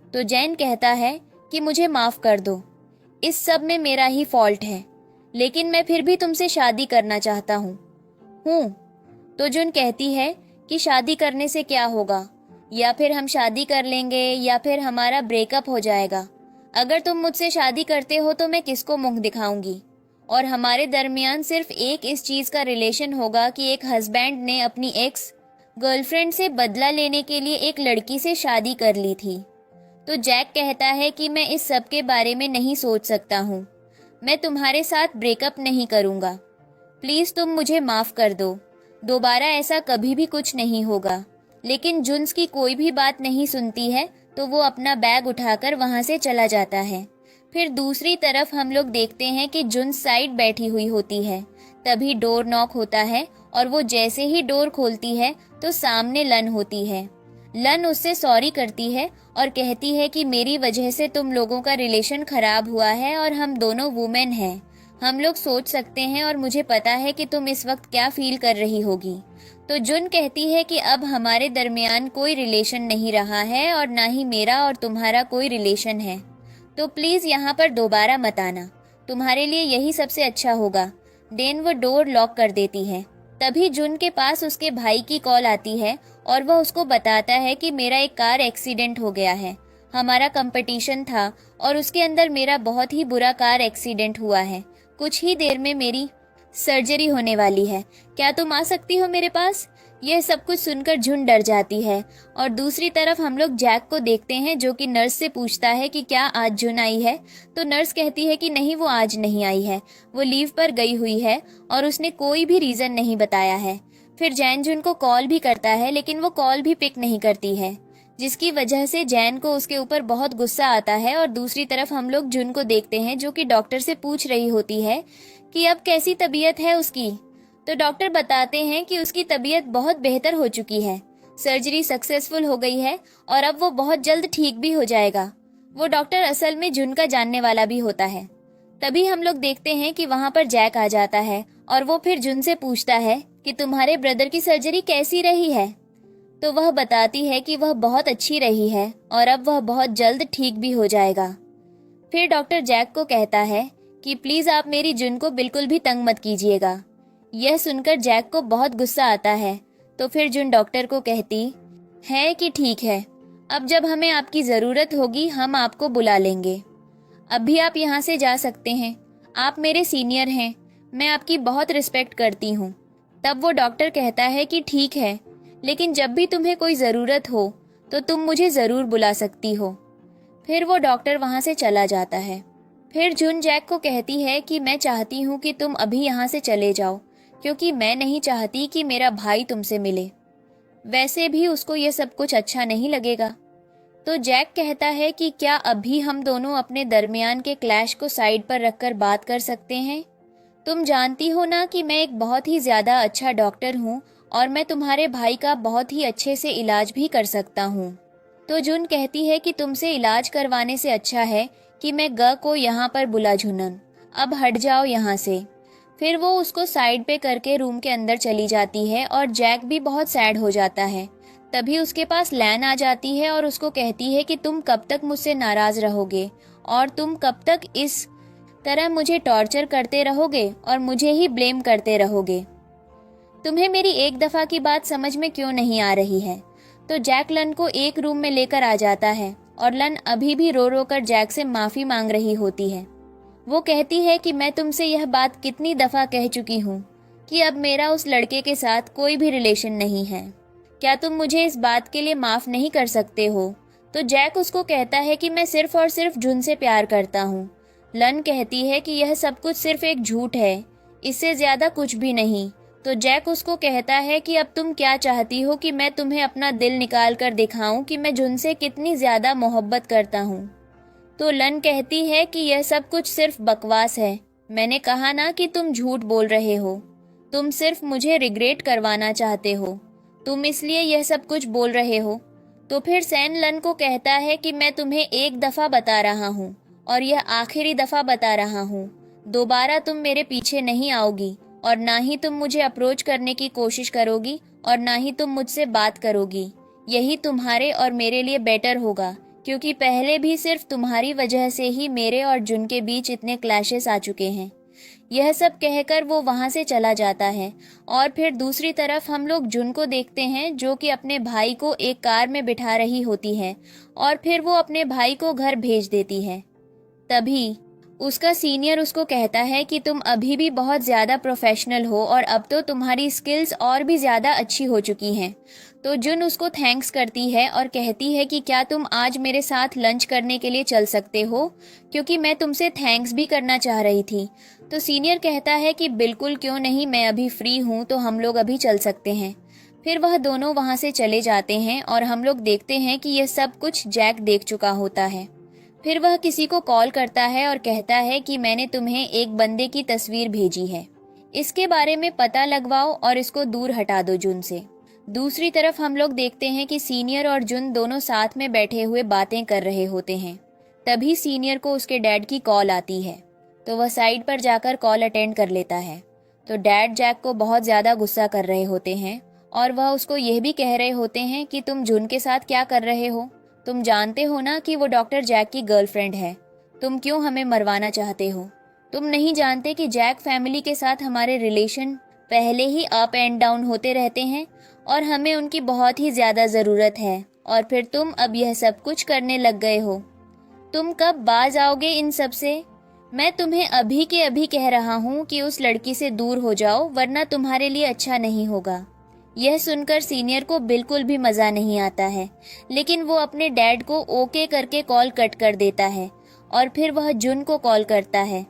तो जैन कहता है कि मुझे माफ कर दो, इस सब में मेरा ही फॉल्ट है, लेकिन मैं फिर भी तुमसे शादी करना चाहता हूँ। तो जुन कहती है कि शादी करने से क्या होगा, या फिर हम शादी कर लेंगे या फिर हमारा ब्रेकअप हो जाएगा। अगर तुम मुझसे शादी करते हो तो मैं किसको मुंह दिखाऊंगी, और हमारे दरमियान सिर्फ एक इस चीज का रिलेशन होगा कि एक हस्बैंड ने अपनी एक्स गर्लफ्रेंड से बदला लेने के लिए एक लड़की से शादी कर ली थी। तो जैक कहता है कि मैं इस सब के बारे में नहीं सोच सकता हूँ, मैं तुम्हारे साथ ब्रेकअप नहीं करूँगा, प्लीज़ तुम मुझे माफ़ कर दो, दोबारा ऐसा कभी भी कुछ नहीं होगा। लेकिन जुन्स की कोई भी बात नहीं सुनती है तो वो अपना बैग उठाकर वहाँ से चला जाता है। फिर दूसरी तरफ हम लोग देखते हैं कि जुन्स साइड बैठी हुई होती है। तभी डोर नॉक होता है और वो जैसे ही डोर खोलती है तो सामने लन होती है। लन उससे सॉरी करती है और कहती है कि मेरी वजह से तुम लोगों का रिलेशन खराब हुआ है और हम दोनों वुमेन हैं, हम लोग सोच सकते हैं और मुझे पता है कि तुम इस वक्त क्या फील कर रही होगी। तो जुन कहती है कि अब हमारे दरमियान कोई रिलेशन नहीं रहा है और ना ही मेरा और तुम्हारा कोई रिलेशन है, तो प्लीज यहाँ पर दोबारा मत आना, तुम्हारे लिए यही सबसे अच्छा होगा। देन वो डोर लॉक कर देती है। तभी जुन के पास उसके भाई की कॉल आती है और वह उसको बताता है कि मेरा एक कार एक्सीडेंट हो गया है, हमारा कंपटीशन था और उसके अंदर मेरा बहुत ही बुरा कार एक्सीडेंट हुआ है, कुछ ही देर में मेरी सर्जरी होने वाली है, क्या तुम आ सकती हो मेरे पास। यह सब कुछ सुनकर जुन डर जाती है और दूसरी तरफ हम लोग जैक को देखते हैं जो कि नर्स से पूछता है कि क्या आज जुन आई है। तो नर्स कहती है कि नहीं, वो आज नहीं आई है, वो लीव पर गई हुई है और उसने कोई भी रीजन नहीं बताया है। फिर जैन जुन को कॉल भी करता है लेकिन वो कॉल भी पिक नहीं करती है, जिसकी वजह से जैन को उसके ऊपर बहुत गुस्सा आता है। और दूसरी तरफ हम लोग जुन को देखते हैं जो कि डॉक्टर से पूछ रही होती है कि अब कैसी तबीयत है उसकी। तो डॉक्टर बताते हैं कि उसकी तबीयत बहुत बेहतर हो चुकी है, सर्जरी सक्सेसफुल हो गई है और अब वो बहुत जल्द ठीक भी हो जाएगा। वो डॉक्टर असल में जुन का जानने वाला भी होता है। तभी हम लोग देखते हैं कि वहाँ पर जैक आ जाता है और वो फिर जुन से पूछता है कि तुम्हारे ब्रदर की सर्जरी कैसी रही है। तो वह बताती है कि वह बहुत अच्छी रही है और अब वह बहुत जल्द ठीक भी हो जाएगा। फिर डॉक्टर जैक को कहता है कि प्लीज आप मेरी जुन को बिल्कुल भी तंग मत कीजिएगा। यह सुनकर जैक को बहुत गुस्सा आता है। तो फिर जुन डॉक्टर को कहती है कि ठीक है, अब जब हमें आपकी ज़रूरत होगी हम आपको बुला लेंगे, अभी आप यहाँ से जा सकते हैं, आप मेरे सीनियर हैं, मैं आपकी बहुत रिस्पेक्ट करती हूँ। तब वो डॉक्टर कहता है कि ठीक है, लेकिन जब भी तुम्हें कोई ज़रूरत हो तो तुम मुझे ज़रूर बुला सकती हो। फिर वो डॉक्टर वहाँ से चला जाता है। फिर जुन जैक को कहती है कि मैं चाहती हूँ कि तुम अभी यहाँ से चले जाओ, क्योंकि मैं नहीं चाहती कि मेरा भाई तुमसे मिले। वैसे भी उसको ये सब कुछ अच्छा नहीं लगेगा। तो जैक कहता है कि क्या अभी हम दोनों अपने दरमियान के क्लैश को साइड पर रखकर बात कर सकते हैं? तुम जानती हो ना कि मैं एक बहुत ही ज़्यादा अच्छा डॉक्टर हूँ और मैं तुम्हारे भाई का बहुत ही अच्छे से इलाज भी कर सकता हूँ। तो जुन कहती है कि तुमसे इलाज करवाने से अच्छा है कि मैं ग को यहाँ पर बुला झुनन, अब हट जाओ यहाँ से। फिर वो उसको साइड पे करके रूम के अंदर चली जाती है और जैक भी बहुत सैड हो जाता है। तभी उसके पास लैन आ जाती है और उसको कहती है कि तुम कब तक मुझसे नाराज रहोगे और तुम कब तक इस तरह मुझे टॉर्चर करते रहोगे और मुझे ही ब्लेम करते रहोगे। तुम्हें मेरी एक दफ़ा की बात समझ में क्यों नहीं आ रही है? तो जैक लन को एक रूम में लेकर आ जाता है और लन अभी भी रो रो कर जैक से माफ़ी मांग रही होती है। वो कहती है कि मैं तुमसे यह बात कितनी दफ़ा कह चुकी हूँ कि अब मेरा उस लड़के के साथ कोई भी रिलेशन नहीं है। क्या तुम मुझे इस बात के लिए माफ़ नहीं कर सकते हो? तो जैक उसको कहता है कि मैं सिर्फ और सिर्फ जुन से प्यार करता हूँ। लन कहती है कि यह सब कुछ सिर्फ एक झूठ है, इससे ज़्यादा कुछ भी नहीं। तो जैक उसको कहता है कि अब तुम क्या चाहती हो कि मैं तुम्हें अपना दिल निकाल कर दिखाऊं कि मैं जुन से कितनी ज़्यादा मोहब्बत करता हूँ? तो लन कहती है कि यह सब कुछ सिर्फ बकवास है। मैंने कहा ना कि तुम झूठ बोल रहे हो। तुम सिर्फ मुझे रिग्रेट करवाना चाहते हो। तुम इसलिए यह सब कुछ बोल रहे हो। तो फिर सैन लन को कहता है कि मैं तुम्हें एक दफ़ा बता रहा हूँ और यह आखिरी दफ़ा बता रहा हूँ। दोबारा तुम मेरे पीछे नहीं आओगी और ना ही तुम मुझे अप्रोच करने की कोशिश करोगी और ना ही तुम मुझसे बात करोगी। यही तुम्हारे और मेरे लिए बेटर होगा, क्योंकि पहले भी सिर्फ तुम्हारी वजह से ही मेरे और जुन के बीच इतने क्लैशेस आ चुके हैं। यह सब कहकर वो वहाँ से चला जाता है और फिर दूसरी तरफ हम लोग जुन को देखते हैं जो कि अपने भाई को एक कार में बिठा रही होती है और फिर वो अपने भाई को घर भेज देती है। तभी उसका सीनियर उसको कहता है कि तुम अभी भी बहुत ज़्यादा प्रोफेशनल हो और अब तो तुम्हारी स्किल्स और भी ज़्यादा अच्छी हो चुकी हैं। तो जुन उसको थैंक्स करती है और कहती है कि क्या तुम आज मेरे साथ लंच करने के लिए चल सकते हो, क्योंकि मैं तुमसे थैंक्स भी करना चाह रही थी। तो सीनियर कहता है कि बिल्कुल क्यों नहीं, मैं अभी फ्री हूँ, तो हम लोग अभी चल सकते हैं। फिर वह दोनों वहाँ से चले जाते हैं और हम लोग देखते हैं कि यह सब कुछ जैक देख चुका होता है। फिर वह किसी को कॉल करता है और कहता है कि मैंने तुम्हें एक बंदे की तस्वीर भेजी है, इसके बारे में पता लगवाओ और इसको दूर हटा दो जुन से। दूसरी तरफ हम लोग देखते हैं कि सीनियर और जुन दोनों साथ में बैठे हुए बातें कर रहे होते हैं। तभी सीनियर को उसके डैड की कॉल आती है, तो वह साइड पर जाकर कॉल अटेंड कर लेता है। तो डैड जैक को बहुत ज़्यादा गुस्सा कर रहे होते हैं और वह उसको यह भी कह रहे होते हैं कि तुम जुन के साथ क्या कर रहे हो? तुम जानते हो ना कि वो डॉक्टर जैक की गर्लफ्रेंड है। तुम क्यों हमें मरवाना चाहते हो? तुम नहीं जानते कि जैक फैमिली के साथ हमारे रिलेशन पहले ही अप एंड डाउन होते रहते हैं और हमें उनकी बहुत ही ज़्यादा ज़रूरत है, और फिर तुम अब यह सब कुछ करने लग गए हो। तुम कब बाज आओगे इन सब से? मैं तुम्हें अभी के अभी कह रहा हूँ कि उस लड़की से दूर हो जाओ, वरना तुम्हारे लिए अच्छा नहीं होगा। यह सुनकर सीनियर को बिल्कुल भी मज़ा नहीं आता है, लेकिन वो अपने डैड को ओके करके कॉल कट कर देता है और फिर वह जुन को कॉल करता है।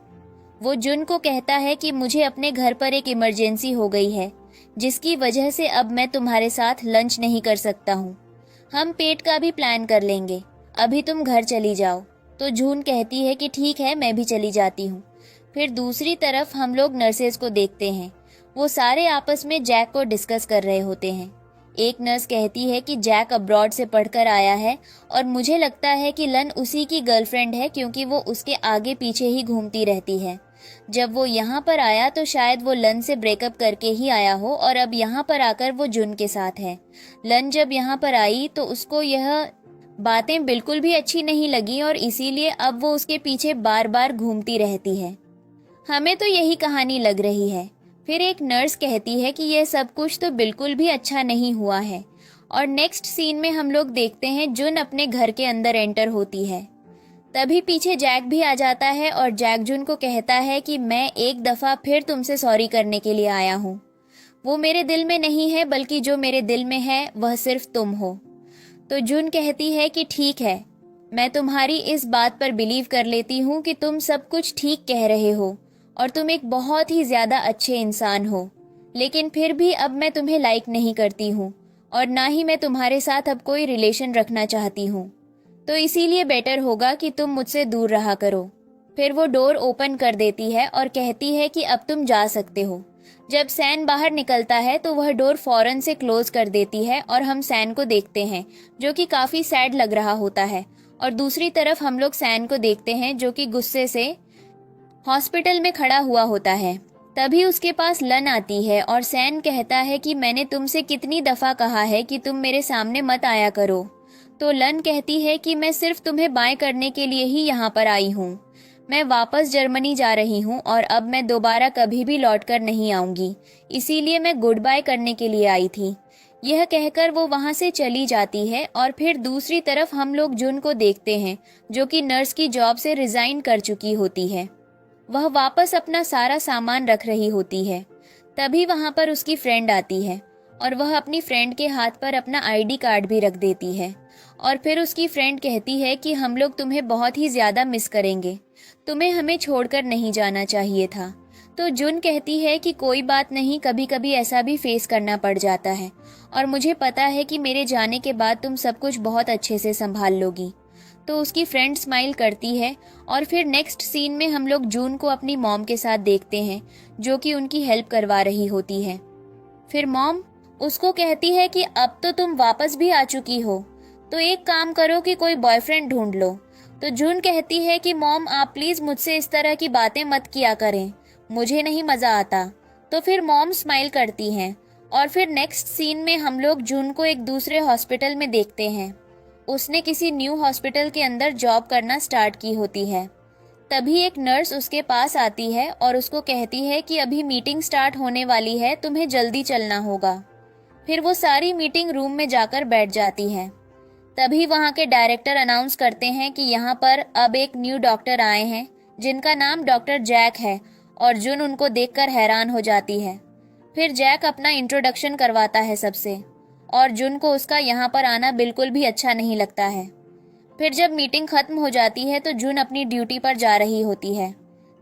वो जुन को कहता है कि मुझे अपने घर पर एक इमरजेंसी हो गई है, जिसकी वजह से अब मैं तुम्हारे साथ लंच नहीं कर सकता हूँ। हम पेट का भी प्लान कर लेंगे, अभी तुम घर चली जाओ। तो जून कहती है कि ठीक है, मैं भी चली जाती हूँ। फिर दूसरी तरफ हम लोग नर्सेज को देखते हैं। वो सारे आपस में जैक को डिस्कस कर रहे होते हैं। एक नर्स कहती है कि जैक अब्रॉड से पढ़कर आया है और मुझे लगता है कि लन उसी की गर्लफ्रेंड है, क्योंकि वो उसके आगे पीछे ही घूमती रहती है। जब वो यहाँ पर आया तो शायद वो लन से ब्रेकअप करके ही आया हो और अब यहाँ पर आकर वो जुन के साथ है। लन जब यहाँ पर आई तो उसको यह बातें बिल्कुल भी अच्छी नहीं लगी और इसीलिए अब वो उसके पीछे बार बार घूमती रहती है। हमें तो यही कहानी लग रही है। फिर एक नर्स कहती है कि यह सब कुछ तो बिल्कुल भी अच्छा नहीं हुआ है और नेक्स्ट सीन में हम लोग देखते हैं जुन अपने घर के अंदर एंटर होती है। तभी पीछे जैक भी आ जाता है और जैक जुन को कहता है कि मैं एक दफ़ा फिर तुमसे सॉरी करने के लिए आया हूँ। वो मेरे दिल में नहीं है, बल्कि जो मेरे दिल में है वह सिर्फ तुम हो। तो जुन कहती है कि ठीक है, मैं तुम्हारी इस बात पर बिलीव कर लेती हूँ कि तुम सब कुछ ठीक कह रहे हो और तुम एक बहुत ही ज़्यादा अच्छे इंसान हो, लेकिन फिर भी अब मैं तुम्हें लाइक नहीं करती हूँ और ना ही मैं तुम्हारे साथ अब कोई रिलेशन रखना चाहती हूँ। तो इसीलिए बेटर होगा कि तुम मुझसे दूर रहा करो। फिर वो डोर ओपन कर देती है और कहती है कि अब तुम जा सकते हो। जब सैन बाहर निकलता है तो वह डोर फौरन से क्लोज कर देती है और हम सैन को देखते हैं जो कि काफ़ी सैड लग रहा होता है, और दूसरी तरफ हम लोग सैन को देखते हैं जो कि गुस्से से हॉस्पिटल में खड़ा हुआ होता है। तभी उसके पास लन आती है और सैन कहता है कि मैंने तुमसे कितनी दफ़ा कहा है कि तुम मेरे सामने मत आया करो। तो लन कहती है कि मैं सिर्फ तुम्हें बाय करने के लिए ही यहाँ पर आई हूँ। मैं वापस जर्मनी जा रही हूँ और अब मैं दोबारा कभी भी लौटकर नहीं आऊँगी, इसीलिए मैं गुड बाय करने के लिए आई थी। यह कहकर वो वहाँ से चली जाती है और फिर दूसरी तरफ हम लोग जुन को देखते हैं जो कि नर्स की जॉब से रिज़ाइन कर चुकी होती है। वह वापस अपना सारा सामान रख रही होती है। तभी वहाँ पर उसकी फ्रेंड आती है और वह अपनी फ्रेंड के हाथ पर अपना आईडी कार्ड भी रख देती है और फिर उसकी फ्रेंड कहती है कि हम लोग तुम्हें बहुत ही ज़्यादा मिस करेंगे, तुम्हें हमें छोड़कर नहीं जाना चाहिए था। तो जुन कहती है कि कोई बात नहीं, कभी कभी ऐसा भी फेस करना पड़ जाता है और मुझे पता है कि मेरे जाने के बाद तुम सब कुछ बहुत अच्छे से संभाल लोगी। तो उसकी फ्रेंड स्माइल करती है और फिर नेक्स्ट सीन में हम लोग जून को अपनी मॉम के साथ देखते हैं जो कि उनकी हेल्प करवा रही होती है। फिर मॉम उसको कहती है कि अब तो तुम वापस भी आ चुकी हो, तो एक काम करो कि कोई बॉयफ्रेंड ढूंढ लो। तो जून कहती है कि मॉम आप प्लीज़ मुझसे इस तरह की बातें मत किया करें, मुझे नहीं मज़ा आता। तो फिर मॉम स्माइल करती हैं और फिर नेक्स्ट सीन में हम लोग जून को एक दूसरे हॉस्पिटल में देखते हैं। उसने किसी न्यू हॉस्पिटल के अंदर जॉब करना स्टार्ट की होती है। तभी एक नर्स उसके पास आती है और उसको कहती है कि अभी मीटिंग स्टार्ट होने वाली है, तुम्हें जल्दी चलना होगा। फिर वो सारी मीटिंग रूम में जाकर बैठ जाती है। तभी वहाँ के डायरेक्टर अनाउंस करते हैं कि यहाँ पर अब एक न्यू डॉक्टर आए हैं जिनका नाम डॉक्टर जैक है, और जुन उनको देखकर हैरान हो जाती है। फिर जैक अपना इंट्रोडक्शन करवाता है सबसे, और जुन को उसका यहाँ पर आना बिल्कुल भी अच्छा नहीं लगता है। फिर जब मीटिंग खत्म हो जाती है तो जुन अपनी ड्यूटी पर जा रही होती है।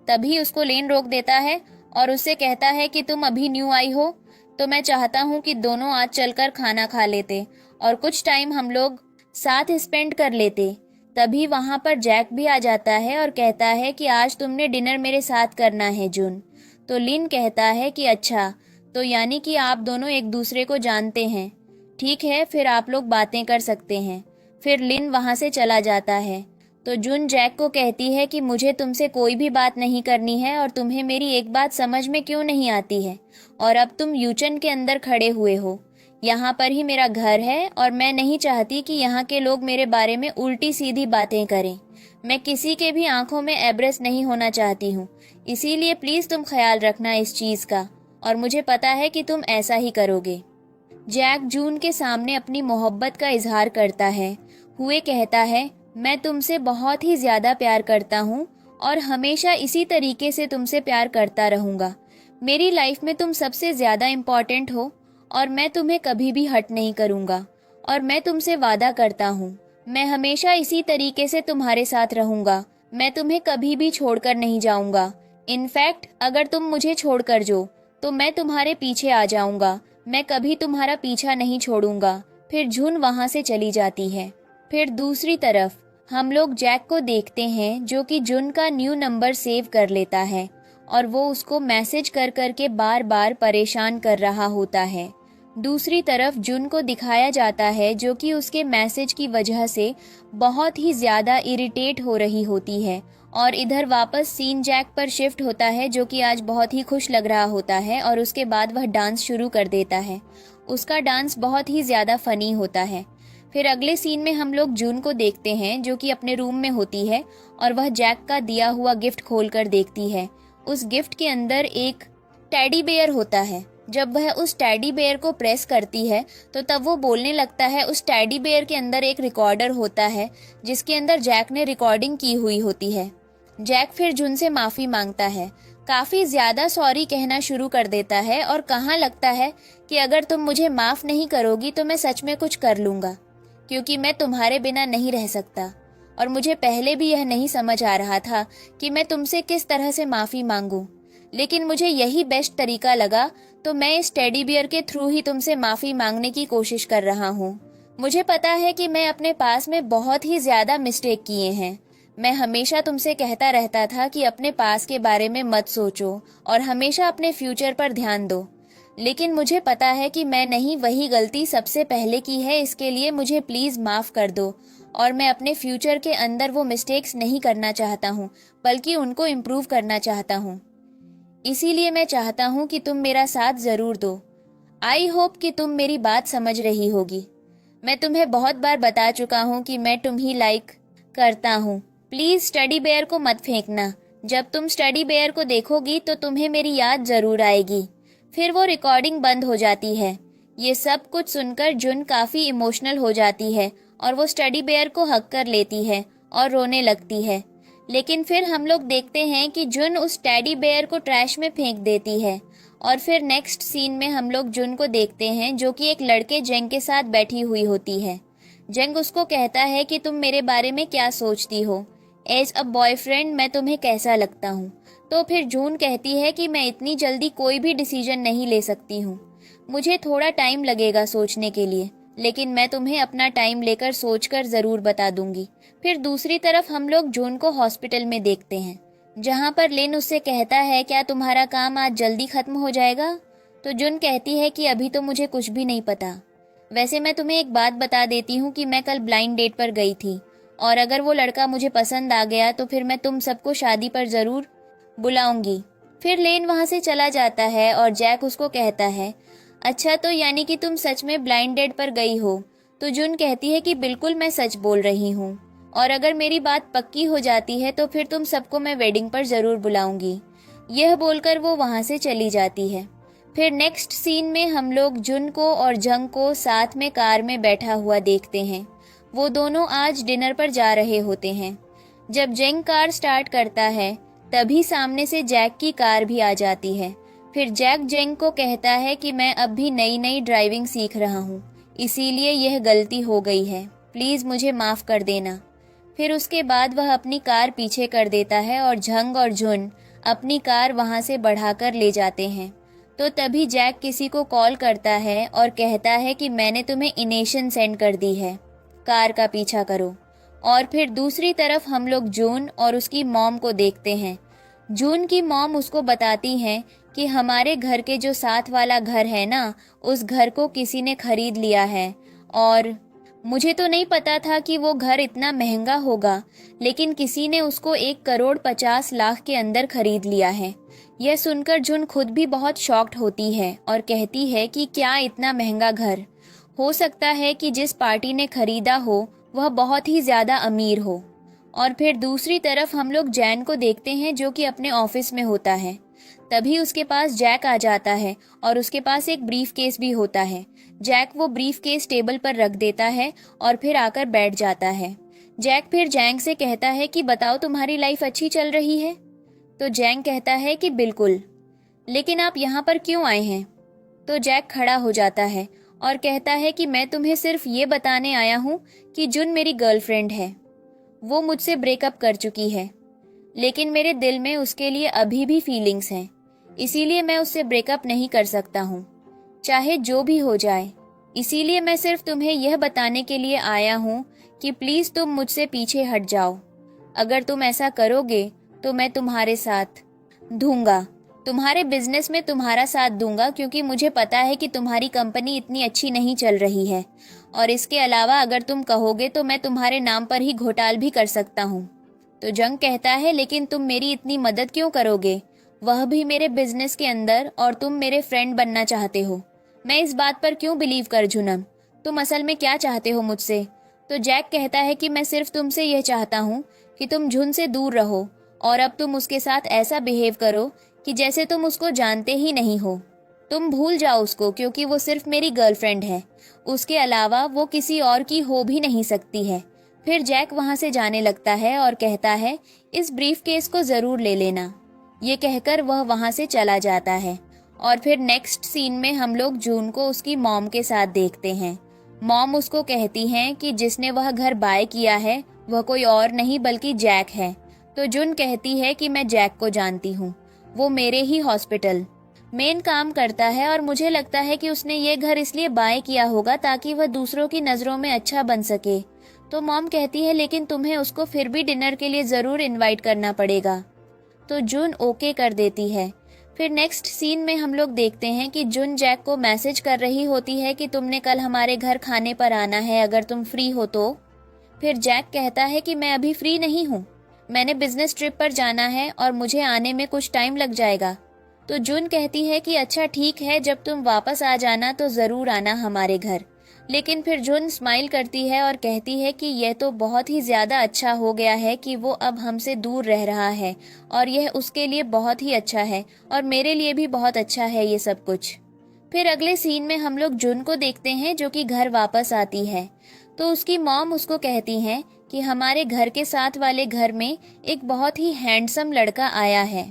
तभी उसको लेन रोक देता है और उससे कहता है कि तुम अभी न्यू आई हो तो मैं चाहता हूँ कि दोनों आज चलकर खाना खा लेते और कुछ टाइम हम लोग साथ स्पेंड कर लेते। तभी वहाँ पर जैक भी आ जाता है और कहता है कि आज तुमने डिनर मेरे साथ करना है जुन। तो लिन कहता है कि अच्छा, तो यानी कि आप दोनों एक दूसरे को जानते हैं, ठीक है फिर आप लोग बातें कर सकते हैं। फिर लिन वहाँ से चला जाता है। तो जुन जैक को कहती है कि मुझे तुमसे कोई भी बात नहीं करनी है और तुम्हें मेरी एक बात समझ में क्यों नहीं आती है, और अब तुम यूचन के अंदर खड़े हुए हो, यहाँ पर ही मेरा घर है और मैं नहीं चाहती कि यहाँ के लोग मेरे बारे में उल्टी सीधी बातें करें। मैं किसी के भी आंखों में एब्रेस नहीं होना चाहती हूँ, इसीलिए प्लीज़ तुम ख्याल रखना इस चीज़ का, और मुझे पता है कि तुम ऐसा ही करोगे। जैक जून के सामने अपनी मोहब्बत का इजहार करता है हुए कहता है, मैं तुमसे बहुत ही ज़्यादा प्यार करता हूँ और हमेशा इसी तरीके से तुमसे प्यार करता रहूँगा। मेरी लाइफ में तुम सबसे ज़्यादा इम्पॉर्टेंट हो और मैं तुम्हें कभी भी हर्ट नहीं करूँगा, और मैं तुमसे वादा करता हूँ मैं हमेशा इसी तरीके से तुम्हारे साथ रहूँगा। मैं तुम्हें कभी भी छोड़कर नहीं जाऊँगा। इनफैक्ट अगर तुम मुझे छोड़कर जो तो मैं तुम्हारे पीछे आ जाऊँगा, मैं कभी तुम्हारा पीछा नहीं छोड़ूंगा। फिर जून वहाँ से चली जाती है। फिर दूसरी तरफ हम लोग जैक को देखते हैं जो कि जून का न्यू नंबर सेव कर लेता है और वो उसको मैसेज कर करके बार बार परेशान कर रहा होता है। दूसरी तरफ जून को दिखाया जाता है जो कि उसके मैसेज की वजह से बहुत ही ज़्यादा इरिटेट हो रही होती है, और इधर वापस सीन जैक पर शिफ्ट होता है जो कि आज बहुत ही खुश लग रहा होता है और उसके बाद वह डांस शुरू कर देता है। उसका डांस बहुत ही ज़्यादा फनी होता है। फिर अगले सीन में हम लोग जून को देखते हैं जो कि अपने रूम में होती है और वह जैक का दिया हुआ गिफ्ट खोलकर देखती है। उस गिफ्ट के अंदर एक टेडी बेयर होता है। जब वह उस टेडी बेयर को प्रेस करती है तो तब वो बोलने लगता है। उस टेडी बेयर के अंदर एक रिकॉर्डर होता है जिसके अंदर जैक ने रिकॉर्डिंग की हुई होती है। जैक फिर जून से माफ़ी मांगता है, काफ़ी ज़्यादा सॉरी कहना शुरू कर देता है और कहाँ लगता है कि अगर तुम मुझे माफ़ नहीं करोगी तो मैं सच में कुछ कर लूँगा, क्योंकि मैं तुम्हारे बिना नहीं रह सकता। और मुझे पहले भी यह नहीं समझ आ रहा था कि मैं तुमसे किस तरह से माफ़ी मांगूं। लेकिन मुझे यही बेस्ट तरीका लगा, तो मैं इस टेडी बियर के थ्रू ही तुमसे माफ़ी मांगने की कोशिश कर रहा हूँ। मुझे पता है कि मैं अपने पास में बहुत ही ज़्यादा मिस्टेक किए हैं। मैं हमेशा तुमसे कहता रहता था कि अपने पास के बारे में मत सोचो और हमेशा अपने फ्यूचर पर ध्यान दो। लेकिन मुझे पता है कि मैं नहीं वही गलती सबसे पहले की है, इसके लिए मुझे प्लीज़ माफ़ कर दो। और मैं अपने फ्यूचर के अंदर वो मिस्टेक्स नहीं करना चाहता हूँ, बल्कि उनको इम्प्रूव करना चाहता हूँ। इसीलिए मैं चाहता हूँ कि तुम मेरा साथ ज़रूर दो। आई होप कि तुम मेरी बात समझ रही होगी। मैं तुम्हें बहुत बार बता चुका हूँ कि मैं तुम्हें लाइक करता हूँ। प्लीज़ टेडी बेयर को मत फेंकना। जब तुम टेडी बेयर को देखोगी तो तुम्हें मेरी याद ज़रूर आएगी। फिर वो रिकॉर्डिंग बंद हो जाती है। ये सब कुछ सुनकर जुन काफ़ी इमोशनल हो जाती है और वो टेडी बेयर को हग कर लेती है और रोने लगती है। लेकिन फिर हम लोग देखते हैं कि जुन उस टेडी बेयर को ट्रैश में फेंक देती है। और फिर नेक्स्ट सीन में हम लोग जुन को देखते हैं जो कि एक लड़के जेंग के साथ बैठी हुई होती है। जेंग उसको कहता है कि तुम मेरे बारे में क्या सोचती हो, एज अ बॉयफ्रेंड मैं तुम्हें कैसा लगता हूँ। तो फिर जून कहती है कि मैं इतनी जल्दी कोई भी डिसीजन नहीं ले सकती हूँ, मुझे थोड़ा टाइम लगेगा सोचने के लिए, लेकिन मैं तुम्हें अपना टाइम लेकर सोचकर ज़रूर बता दूंगी। फिर दूसरी तरफ हम लोग जून को हॉस्पिटल में देखते हैं, जहाँ पर लिन उससे कहता है क्या तुम्हारा काम आज जल्दी ख़त्म हो जाएगा। तो जून कहती है कि अभी तो मुझे कुछ भी नहीं पता। वैसे मैं तुम्हें एक बात बता देती हूँ कि मैं कल ब्लाइंड डेट पर गई थी, और अगर वो लड़का मुझे पसंद आ गया तो फिर मैं तुम सबको शादी पर ज़रूर बुलाऊंगी। फिर लेन वहाँ से चला जाता है और जैक उसको कहता है अच्छा, तो यानी कि तुम सच में ब्लाइंड डेट पर गई हो। तो जून कहती है कि बिल्कुल मैं सच बोल रही हूँ, और अगर मेरी बात पक्की हो जाती है तो फिर तुम सबको मैं वेडिंग पर ज़रूर बुलाऊंगी। यह बोलकर वो वहाँ से चली जाती है। फिर नेक्स्ट सीन में हम लोग जुन को और जंग को साथ में कार में बैठा हुआ देखते हैं। वो दोनों आज डिनर पर जा रहे होते हैं। जब जेंग कार स्टार्ट करता है तभी सामने से जैक की कार भी आ जाती है। फिर जैक जेंग को कहता है कि मैं अब भी नई नई ड्राइविंग सीख रहा हूँ, इसीलिए यह गलती हो गई है, प्लीज़ मुझे माफ़ कर देना। फिर उसके बाद वह अपनी कार पीछे कर देता है और जंग और जुन अपनी कार वहाँ से बढ़ाकर ले जाते हैं। तो तभी जैक किसी को कॉल करता है और कहता है कि मैंने तुम्हें इनेशन सेंड कर दी है, कार का पीछा करो। और फिर दूसरी तरफ हम लोग जून और उसकी मॉम को देखते हैं। जून की मॉम उसको बताती हैं कि हमारे घर के जो साथ वाला घर है ना, उस घर को किसी ने खरीद लिया है, और मुझे तो नहीं पता था कि वो घर इतना महंगा होगा, लेकिन किसी ने उसको 1,50,00,000 के अंदर खरीद लिया है। यह सुनकर जून खुद भी बहुत शॉक्ड होती है और कहती है कि क्या इतना महंगा घर, हो सकता है कि जिस पार्टी ने खरीदा हो वह बहुत ही ज़्यादा अमीर हो। और फिर दूसरी तरफ हम लोग जैन को देखते हैं जो कि अपने ऑफिस में होता है। तभी उसके पास जैक आ जाता है और उसके पास एक ब्रीफ केस भी होता है। जैक वो ब्रीफ केस टेबल पर रख देता है और फिर आकर बैठ जाता है। जैक फिर जैंग से कहता है कि बताओ तुम्हारी लाइफ अच्छी चल रही है। तो जैंग कहता है कि बिल्कुल, लेकिन आप यहाँ पर क्यों आए हैं। तो जैक खड़ा हो जाता है और कहता है कि मैं तुम्हें सिर्फ ये बताने आया हूँ कि जुन मेरी गर्लफ्रेंड है, वो मुझसे ब्रेकअप कर चुकी है, लेकिन मेरे दिल में उसके लिए अभी भी फीलिंग्स हैं, इसीलिए मैं उससे ब्रेकअप नहीं कर सकता हूँ, चाहे जो भी हो जाए। इसीलिए मैं सिर्फ तुम्हें यह बताने के लिए आया हूँ कि प्लीज़ तुम मुझसे पीछे हट जाओ। अगर तुम ऐसा करोगे तो मैं तुम्हारे साथ दूंगा, तुम्हारे बिजनेस में तुम्हारा साथ दूंगा, क्योंकि मुझे पता है कि तुम्हारी कंपनी इतनी अच्छी नहीं चल रही है, और इसके अलावा अगर तुम कहोगे तो मैं तुम्हारे नाम पर ही घोटाल भी कर सकता हूँ। तो जंग कहता है लेकिन तुम मेरी इतनी मदद क्यों करोगे, वह भी मेरे बिजनेस के अंदर, और तुम मेरे फ्रेंड बनना चाहते हो। मैं इस बात पर क्यों बिलीव कर जुनम, तुम असल में क्या चाहते हो मुझसे। तो जैक कहता है कि मैं सिर्फ तुमसे यह चाहता हूँ कि तुम जुन से दूर रहो, और अब तुम उसके साथ ऐसा बिहेव करो कि जैसे तुम उसको जानते ही नहीं हो। तुम भूल जाओ उसको, क्योंकि वो सिर्फ मेरी गर्लफ्रेंड है, उसके अलावा वो किसी और की हो भी नहीं सकती है। फिर जैक वहाँ से जाने लगता है और कहता है इस ब्रीफ केस को ज़रूर ले लेना। ये कहकर वह वहाँ से चला जाता है। और फिर नेक्स्ट सीन में हम लोग जून को उसकी मॉम के साथ देखते हैं। मॉम उसको कहती हैं कि जिसने वह घर बाय किया है वह कोई और नहीं बल्कि जैक है। तो जुन कहती है कि मैं जैक को जानती हूँ, वो मेरे ही हॉस्पिटल मेन काम करता है और मुझे लगता है कि उसने ये घर इसलिए बाय किया होगा ताकि वह दूसरों की नज़रों में अच्छा बन सके। तो मॉम कहती है लेकिन तुम्हें उसको फिर भी डिनर के लिए ज़रूर इनवाइट करना पड़ेगा। तो जुन ओके कर देती है। फिर नेक्स्ट सीन में हम लोग देखते हैं कि जुन जैक को मैसेज कर रही होती है कि तुमने कल हमारे घर खाने पर आना है अगर तुम फ्री हो तो। फिर जैक कहता है कि मैं अभी फ्री नहीं हूँ, मैंने बिजनेस ट्रिप पर जाना है और मुझे आने में कुछ टाइम लग जाएगा। तो जुन कहती है कि अच्छा ठीक है, जब तुम वापस आ जाना तो ज़रूर आना हमारे घर। लेकिन फिर जुन स्माइल करती है और कहती है कि यह तो बहुत ही ज़्यादा अच्छा हो गया है कि वो अब हमसे दूर रह रहा है और यह उसके लिए बहुत ही अच्छा है और मेरे लिए भी बहुत अच्छा है ये सब कुछ। फिर अगले सीन में हम लोग जुन को देखते हैं जो कि घर वापस आती है। तो उसकी मॉम उसको कहती हैं कि हमारे घर के साथ वाले घर में एक बहुत ही हैंडसम लड़का आया है।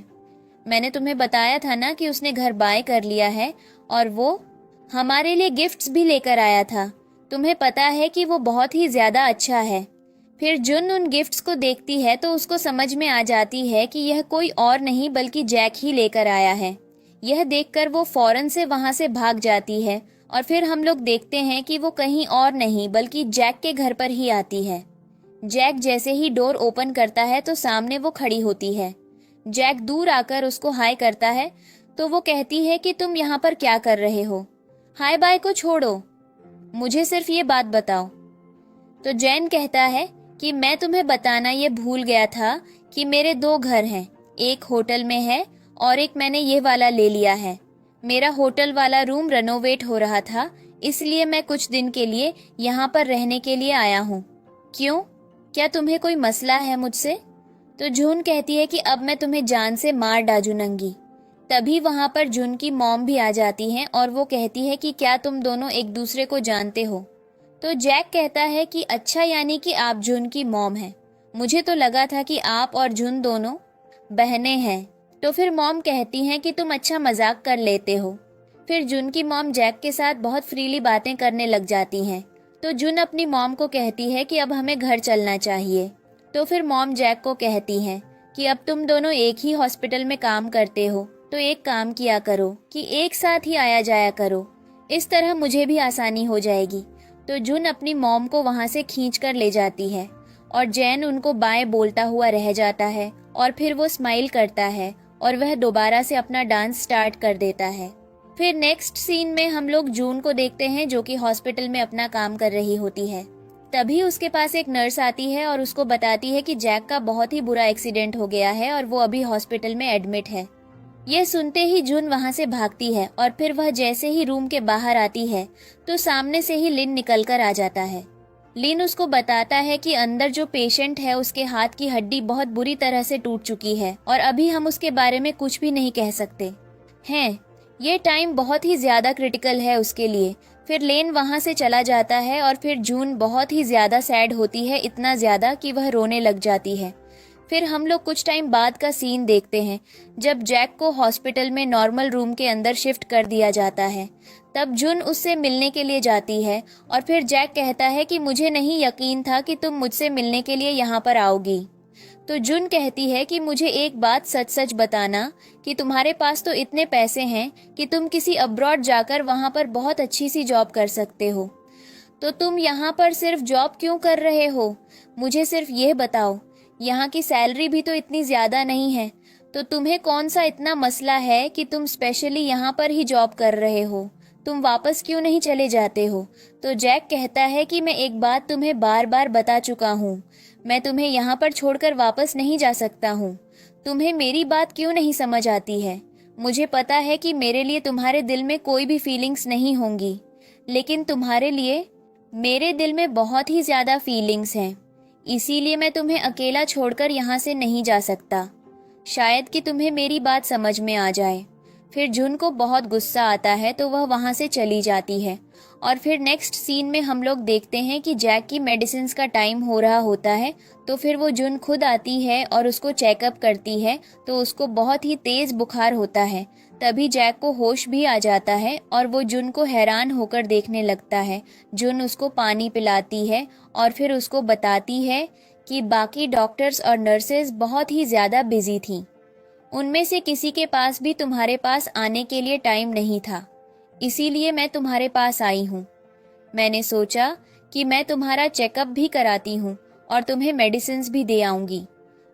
मैंने तुम्हें बताया था ना कि उसने घर बाय कर लिया है और वो हमारे लिए गिफ्ट्स भी लेकर आया था। तुम्हें पता है कि वो बहुत ही ज़्यादा अच्छा है। फिर जुन उन गिफ्ट्स को देखती है तो उसको समझ में आ जाती है कि यह कोई और नहीं बल्कि जैक ही लेकर आया है। यह देखकर वो फौरन से वहाँ से भाग जाती है और फिर हम लोग देखते हैं कि वो कहीं और नहीं बल्कि जैक के घर पर ही आती है। जैक जैसे ही डोर ओपन करता है तो सामने वो खड़ी होती है। जैक दूर आकर उसको हाय करता है तो वो कहती है कि तुम यहाँ पर क्या कर रहे हो, हाय बाय को छोड़ो, मुझे सिर्फ ये बात बताओ। तो जैन कहता है कि मैं तुम्हें बताना ये भूल गया था कि मेरे 2 घर हैं, एक होटल में है और एक मैंने ये वाला ले लिया है। मेरा होटल वाला रूम रेनोवेट हो रहा था इसलिए मैं कुछ दिन के लिए यहाँ पर रहने के लिए आया हूँ। क्यों, क्या तुम्हें कोई मसला है मुझसे? तो जून कहती है कि अब मैं तुम्हें जान से मार डालूंगी। तभी वहाँ पर जून की मॉम भी आ जाती हैं और वो कहती है कि क्या तुम दोनों एक दूसरे को जानते हो? तो जैक कहता है कि अच्छा, यानी कि आप जून की मॉम हैं। मुझे तो लगा था कि आप और जून दोनों बहनें हैं। तो फिर मॉम कहती हैं कि तुम अच्छा मजाक कर लेते हो। फिर जून की मॉम जैक के साथ बहुत फ्रीली बातें करने लग जाती हैं। तो जून अपनी मॉम को कहती है कि अब हमें घर चलना चाहिए। तो फिर मॉम जैक को कहती हैं कि अब तुम दोनों एक ही हॉस्पिटल में काम करते हो तो एक काम किया करो कि एक साथ ही आया जाया करो, इस तरह मुझे भी आसानी हो जाएगी। तो जून अपनी मॉम को वहाँ से खींच कर ले जाती है और जैन उनको बाएं बोलता हुआ रह जाता है और फिर वो स्माइल करता है और वह दोबारा से अपना डांस स्टार्ट कर देता है। फिर नेक्स्ट सीन में हम लोग जून को देखते हैं जो कि हॉस्पिटल में अपना काम कर रही होती है। तभी उसके पास एक नर्स आती है और उसको बताती है कि जैक का बहुत ही बुरा एक्सीडेंट हो गया है और वो अभी हॉस्पिटल में एडमिट है। यह सुनते ही जून वहां से भागती है और फिर वह जैसे ही रूम के बाहर आती है तो सामने से ही लिन निकलकर आ जाता है। लिन उसको बताता है कि अंदर जो पेशेंट है उसके हाथ की हड्डी बहुत बुरी तरह से टूट चुकी है और अभी हम उसके बारे में कुछ भी नहीं कह सकते हैं। ये टाइम बहुत ही ज्यादा क्रिटिकल है उसके लिए। फिर लेन वहां से चला जाता है और फिर जून बहुत ही ज्यादा सैड होती है, इतना ज्यादा कि वह रोने लग जाती है। फिर हम लोग कुछ टाइम बाद का सीन देखते हैं जब जैक को हॉस्पिटल में नॉर्मल रूम के अंदर शिफ्ट कर दिया जाता है। तब जून उससे मिलने के लिए जाती है और फिर जैक कहता है कि मुझे नहीं यकीन था कि तुम मुझसे मिलने के लिए यहाँ पर आओगी। तो जून कहती है कि मुझे एक बात सच सच बताना कि तुम्हारे पास तो इतने पैसे हैं कि तुम किसी अब्रॉड जाकर वहाँ पर बहुत अच्छी सी जॉब कर सकते हो, तो तुम यहाँ पर सिर्फ जॉब क्यों कर रहे हो? मुझे सिर्फ ये बताओ, यहाँ की सैलरी भी तो इतनी ज़्यादा नहीं है, तो तुम्हें कौन सा इतना मसला है कि तुम स्पेशली यहाँ पर ही जॉब कर रहे हो? तुम वापस क्यों नहीं चले जाते हो? तो जैक कहता है कि मैं एक बात तुम्हें बार बार बता चुका हूँ, मैं तुम्हें यहाँ पर छोड़कर वापस नहीं जा सकता हूँ। तुम्हें मेरी बात क्यों नहीं समझ आती है? मुझे पता है कि मेरे लिए तुम्हारे दिल में कोई भी फीलिंग्स नहीं होंगी, लेकिन तुम्हारे लिए मेरे दिल में बहुत ही ज़्यादा फीलिंग्स हैं, इसीलिए मैं तुम्हें अकेला छोड़कर यहाँ से नहीं जा सकता। शायद कि तुम्हें मेरी बात समझ में आ जाए। फिर जून को बहुत गुस्सा आता है तो वह वहाँ से चली जाती है। और फिर नेक्स्ट सीन में हम लोग देखते हैं कि जैक की मेडिसिन्स का टाइम हो रहा होता है, तो फिर वो जून खुद आती है और उसको चेकअप करती है तो उसको बहुत ही तेज़ बुखार होता है। तभी जैक को होश भी आ जाता है और वो जून को हैरान होकर देखने लगता है। जून उसको पानी पिलाती है और फिर उसको बताती है कि बाकी डॉक्टर्स और नर्सेज बहुत ही ज़्यादा बिजी थीं। उनमें से किसी के पास भी तुम्हारे पास आने के लिए टाइम नहीं था, इसीलिए मैं तुम्हारे पास आई हूँ। मैंने सोचा कि मैं तुम्हारा चेकअप भी कराती हूँ और तुम्हें मेडिसिन्स भी दे आऊँगी।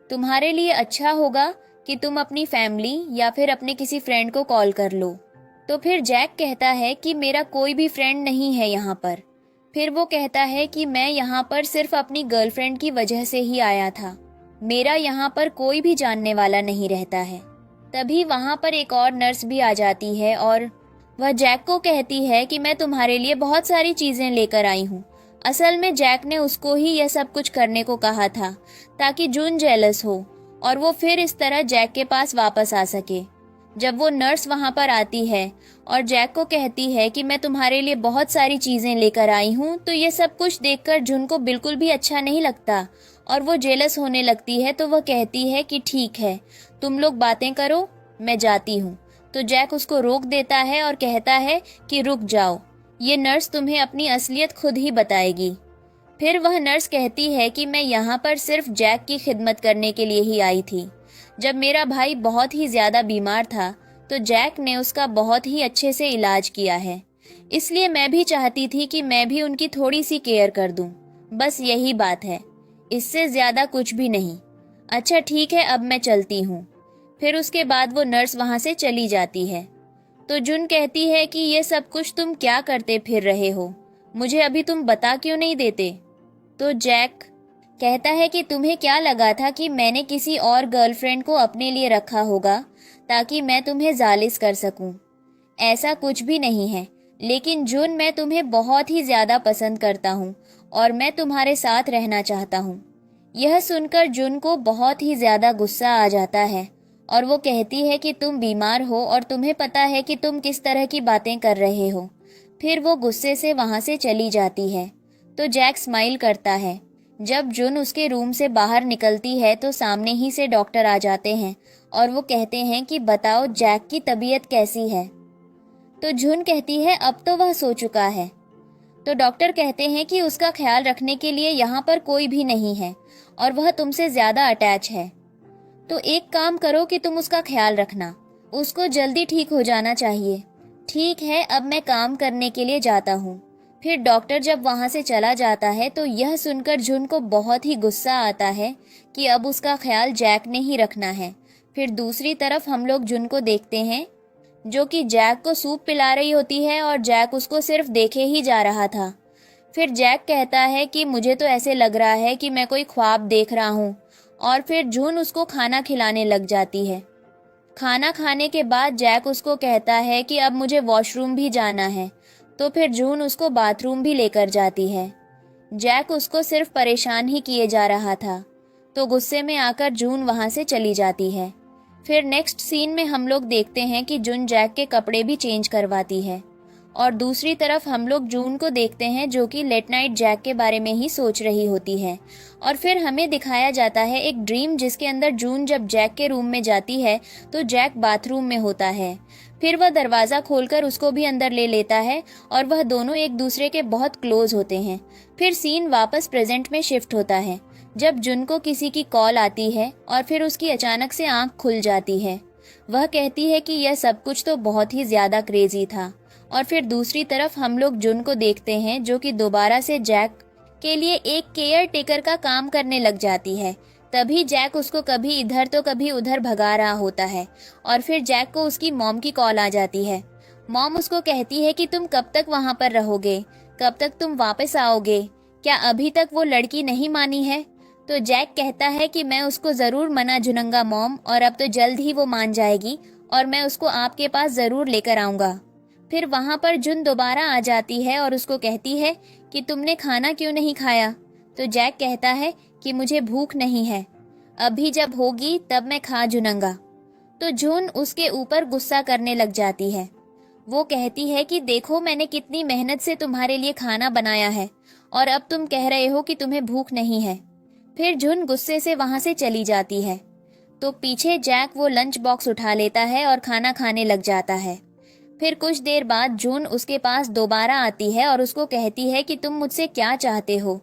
तुम्हारे लिए अच्छा होगा कि तुम अपनी फैमिली या फिर अपने किसी फ्रेंड को कॉल कर लो। तो फिर जैक कहता है कि मेरा कोई भी फ्रेंड नहीं है यहाँ पर। फिर वो कहता है कि मैं यहाँ पर सिर्फ अपनी गर्लफ्रेंड की वजह से ही आया था, मेरा यहाँ पर कोई भी जानने वाला नहीं रहता है। तभी वहाँ पर एक और नर्स भी आ जाती है और वह जैक को कहती है कि मैं तुम्हारे लिए बहुत सारी चीज़ें लेकर आई हूँ। असल में जैक ने उसको ही यह सब कुछ करने को कहा था ताकि जून जेलस हो और वो फिर इस तरह जैक के पास वापस आ सके। जब वो नर्स वहाँ पर आती है और जैक को कहती है कि मैं तुम्हारे लिए बहुत सारी चीज़ें लेकर आई हूँ, तो ये सब कुछ देखकर जून को बिल्कुल भी अच्छा नहीं लगता और वो जेलस होने लगती है। तो वह कहती है कि ठीक है, तुम लोग बातें करो, मैं जाती हूँ। तो जैक उसको रोक देता है और कहता है कि रुक जाओ, ये नर्स तुम्हें अपनी असलियत खुद ही बताएगी। फिर वह नर्स कहती है कि मैं यहाँ पर सिर्फ जैक की खिदमत करने के लिए ही आई थी। जब मेरा भाई बहुत ही ज़्यादा बीमार था तो जैक ने उसका बहुत ही अच्छे से इलाज किया है, इसलिए मैं भी चाहती थी कि मैं भी उनकी थोड़ी सी केयर कर दूं। बस यही बात है, इससे ज़्यादा कुछ भी नहीं। अच्छा ठीक है, अब मैं चलती हूँ। फिर उसके बाद वो नर्स वहाँ से चली जाती है। तो जुन कहती है कि ये सब कुछ तुम क्या करते फिर रहे हो, मुझे अभी तुम बता क्यों नहीं देते। तो जैक कहता है कि तुम्हें क्या लगा था कि मैंने किसी और गर्लफ्रेंड को अपने लिए रखा होगा ताकि मैं तुम्हें जालिस कर सकूं। ऐसा कुछ भी नहीं है, लेकिन जुन मैं तुम्हें बहुत ही ज़्यादा पसंद करता हूं और मैं तुम्हारे साथ रहना चाहता हूं। यह सुनकर जुन को बहुत ही ज़्यादा गुस्सा आ जाता है और वो कहती है कि तुम बीमार हो और तुम्हें पता है कि तुम किस तरह की बातें कर रहे हो। फिर वो गुस्से से वहाँ से चली जाती है। तो जैक स्माइल करता है। जब जुन उसके रूम से बाहर निकलती है तो सामने ही से डॉक्टर आ जाते हैं और वो कहते हैं कि बताओ जैक की तबीयत कैसी है। तो जुन कहती है अब तो वह सो चुका है। तो डॉक्टर कहते हैं कि उसका ख्याल रखने के लिए यहाँ पर कोई भी नहीं है और वह तुमसे ज़्यादा अटैच है। तो एक काम करो कि तुम उसका ख्याल रखना, उसको जल्दी ठीक हो जाना चाहिए। ठीक है, अब मैं काम करने के लिए जाता हूँ। फिर डॉक्टर जब वहाँ से चला जाता है तो यह सुनकर जुन को बहुत ही गुस्सा आता है कि अब उसका ख्याल जैक ने ही रखना है। फिर दूसरी तरफ हम लोग जुन को देखते हैं जो कि जैक को सूप पिला रही होती है और जैक उसको सिर्फ देखे ही जा रहा था। फिर जैक कहता है कि मुझे तो ऐसे लग रहा है कि मैं कोई ख्वाब देख रहा हूँ और फिर जुन उसको खाना खिलाने लग जाती है। खाना खाने के बाद जैक उसको कहता है कि अब मुझे वॉशरूम भी जाना है, तो फिर जून उसको बाथरूम भी लेकर जाती है। जैक उसको सिर्फ परेशान ही किए जा रहा था, तो गुस्से में आकर जून वहाँ से चली जाती है। फिर नेक्स्ट सीन में हम लोग देखते हैं कि जून जैक के कपड़े भी चेंज करवाती है और दूसरी तरफ हम लोग जून को देखते हैं जो कि लेट नाइट जैक के बारे में ही सोच रही होती है। और फिर हमें दिखाया जाता है एक ड्रीम जिसके अंदर जून जब जैक के रूम में जाती है तो जैक बाथरूम में होता है। फिर वह दरवाज़ा खोलकर उसको भी अंदर ले लेता है और वह दोनों एक दूसरे के बहुत क्लोज होते हैं। फिर सीन वापस प्रेजेंट में शिफ्ट होता है जब जुन को किसी की कॉल आती है और फिर उसकी अचानक से आंख खुल जाती है। वह कहती है कि यह सब कुछ तो बहुत ही ज़्यादा क्रेजी था। और फिर दूसरी तरफ हम लोग जुन को देखते हैं जो कि दोबारा से जैक के लिए एक केयर टेकर का काम करने लग जाती है। तभी जैक उसको कभी इधर तो कभी उधर भगा रहा होता है और फिर जैक को उसकी मॉम की कॉल आ जाती है। मॉम उसको कहती है कि तुम कब तक वहाँ पर रहोगे, कब तक तुम वापस आओगे, क्या अभी तक वो लड़की नहीं मानी है। तो जैक कहता है कि मैं उसको ज़रूर मना जुनूंगा मॉम, और अब तो जल्द ही वो मान जाएगी और मैं उसको आपके पास ज़रूर लेकर आऊँगा। फिर वहाँ पर जुन दोबारा आ जाती है और उसको कहती है कि तुमने खाना क्यों नहीं खाया। तो जैक कहता है कि मुझे भूख नहीं है, अभी जब होगी तब मैं खा जुनूंगा। तो जुन उसके ऊपर गुस्सा करने लग जाती है। वो कहती है कि देखो मैंने कितनी मेहनत से तुम्हारे लिए खाना बनाया है और अब तुम कह रहे हो कि तुम्हें भूख नहीं है। फिर जुन गुस्से से वहाँ से चली जाती है। तो पीछे जैक वो लंच बॉक्स उठा लेता है और खाना खाने लग जाता है। फिर कुछ देर बाद जून उसके पास दोबारा आती है और उसको कहती है कि तुम मुझसे क्या चाहते हो,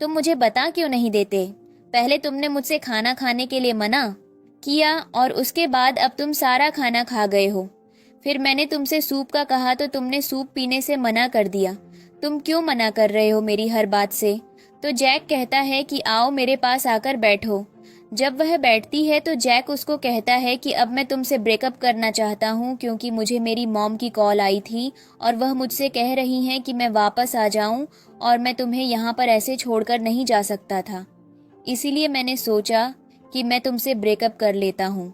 तुम मुझे बता क्यों नहीं देते। पहले तुमने मुझसे खाना खाने के लिए मना किया और उसके बाद अब तुम सारा खाना खा गए हो। फिर मैंने तुमसे सूप का कहा तो तुमने सूप पीने से मना कर दिया। तुम क्यों मना कर रहे हो मेरी हर बात से? तो जैक कहता है कि आओ मेरे पास आकर बैठो। जब वह बैठती है तो जैक उसको कहता है कि अब मैं तुमसे ब्रेकअप करना चाहता हूँ, क्योंकि मुझे मेरी मॉम की कॉल आई थी और वह मुझसे कह रही हैं कि मैं वापस आ जाऊँ और मैं तुम्हें यहाँ पर ऐसे छोड़कर नहीं जा सकता था। इसीलिए मैंने सोचा कि मैं तुमसे ब्रेकअप कर लेता हूँ।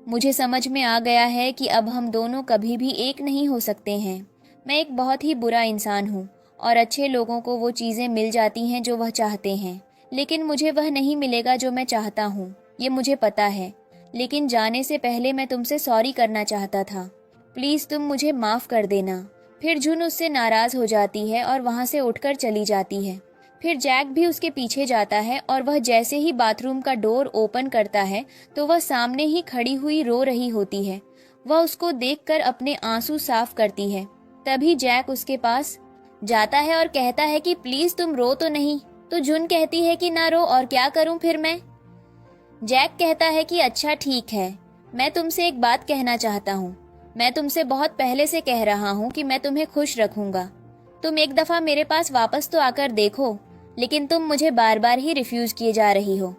मुझे समझ में आ गया है कि अब हम दोनों कभी भी एक नहीं हो सकते हैं। मैं एक बहुत ही बुरा इंसान हूँ और अच्छे लोगों को वो चीज़ें मिल जाती हैं जो वह चाहते हैं, लेकिन मुझे वह नहीं मिलेगा जो मैं चाहता हूँ, ये मुझे पता है। लेकिन जाने से पहले मैं तुमसे सॉरी करना चाहता था। प्लीज़ तुम मुझे माफ़ कर देना। फिर जुन उससे नाराज़ हो जाती है और वहाँ से उठकर चली जाती है। फिर जैक भी उसके पीछे जाता है और वह जैसे ही बाथरूम का डोर ओपन करता है तो वह सामने ही खड़ी हुई रो रही होती है। वह उसको देखकर अपने आंसू साफ करती है। तभी जैक उसके पास जाता है और कहता है कि प्लीज़ तुम रो तो नहीं। तो जुन कहती है कि ना रो, और क्या करूं फिर मैं? जैक कहता है कि अच्छा ठीक है, मैं तुमसे एक बात कहना चाहता हूँ। मैं तुमसे बहुत पहले से कह रहा हूँ कि मैं तुम्हें खुश रखूंगा। तुम एक दफ़ा मेरे पास वापस तो आकर देखो, लेकिन तुम मुझे बार बार ही रिफ्यूज़ किए जा रही हो।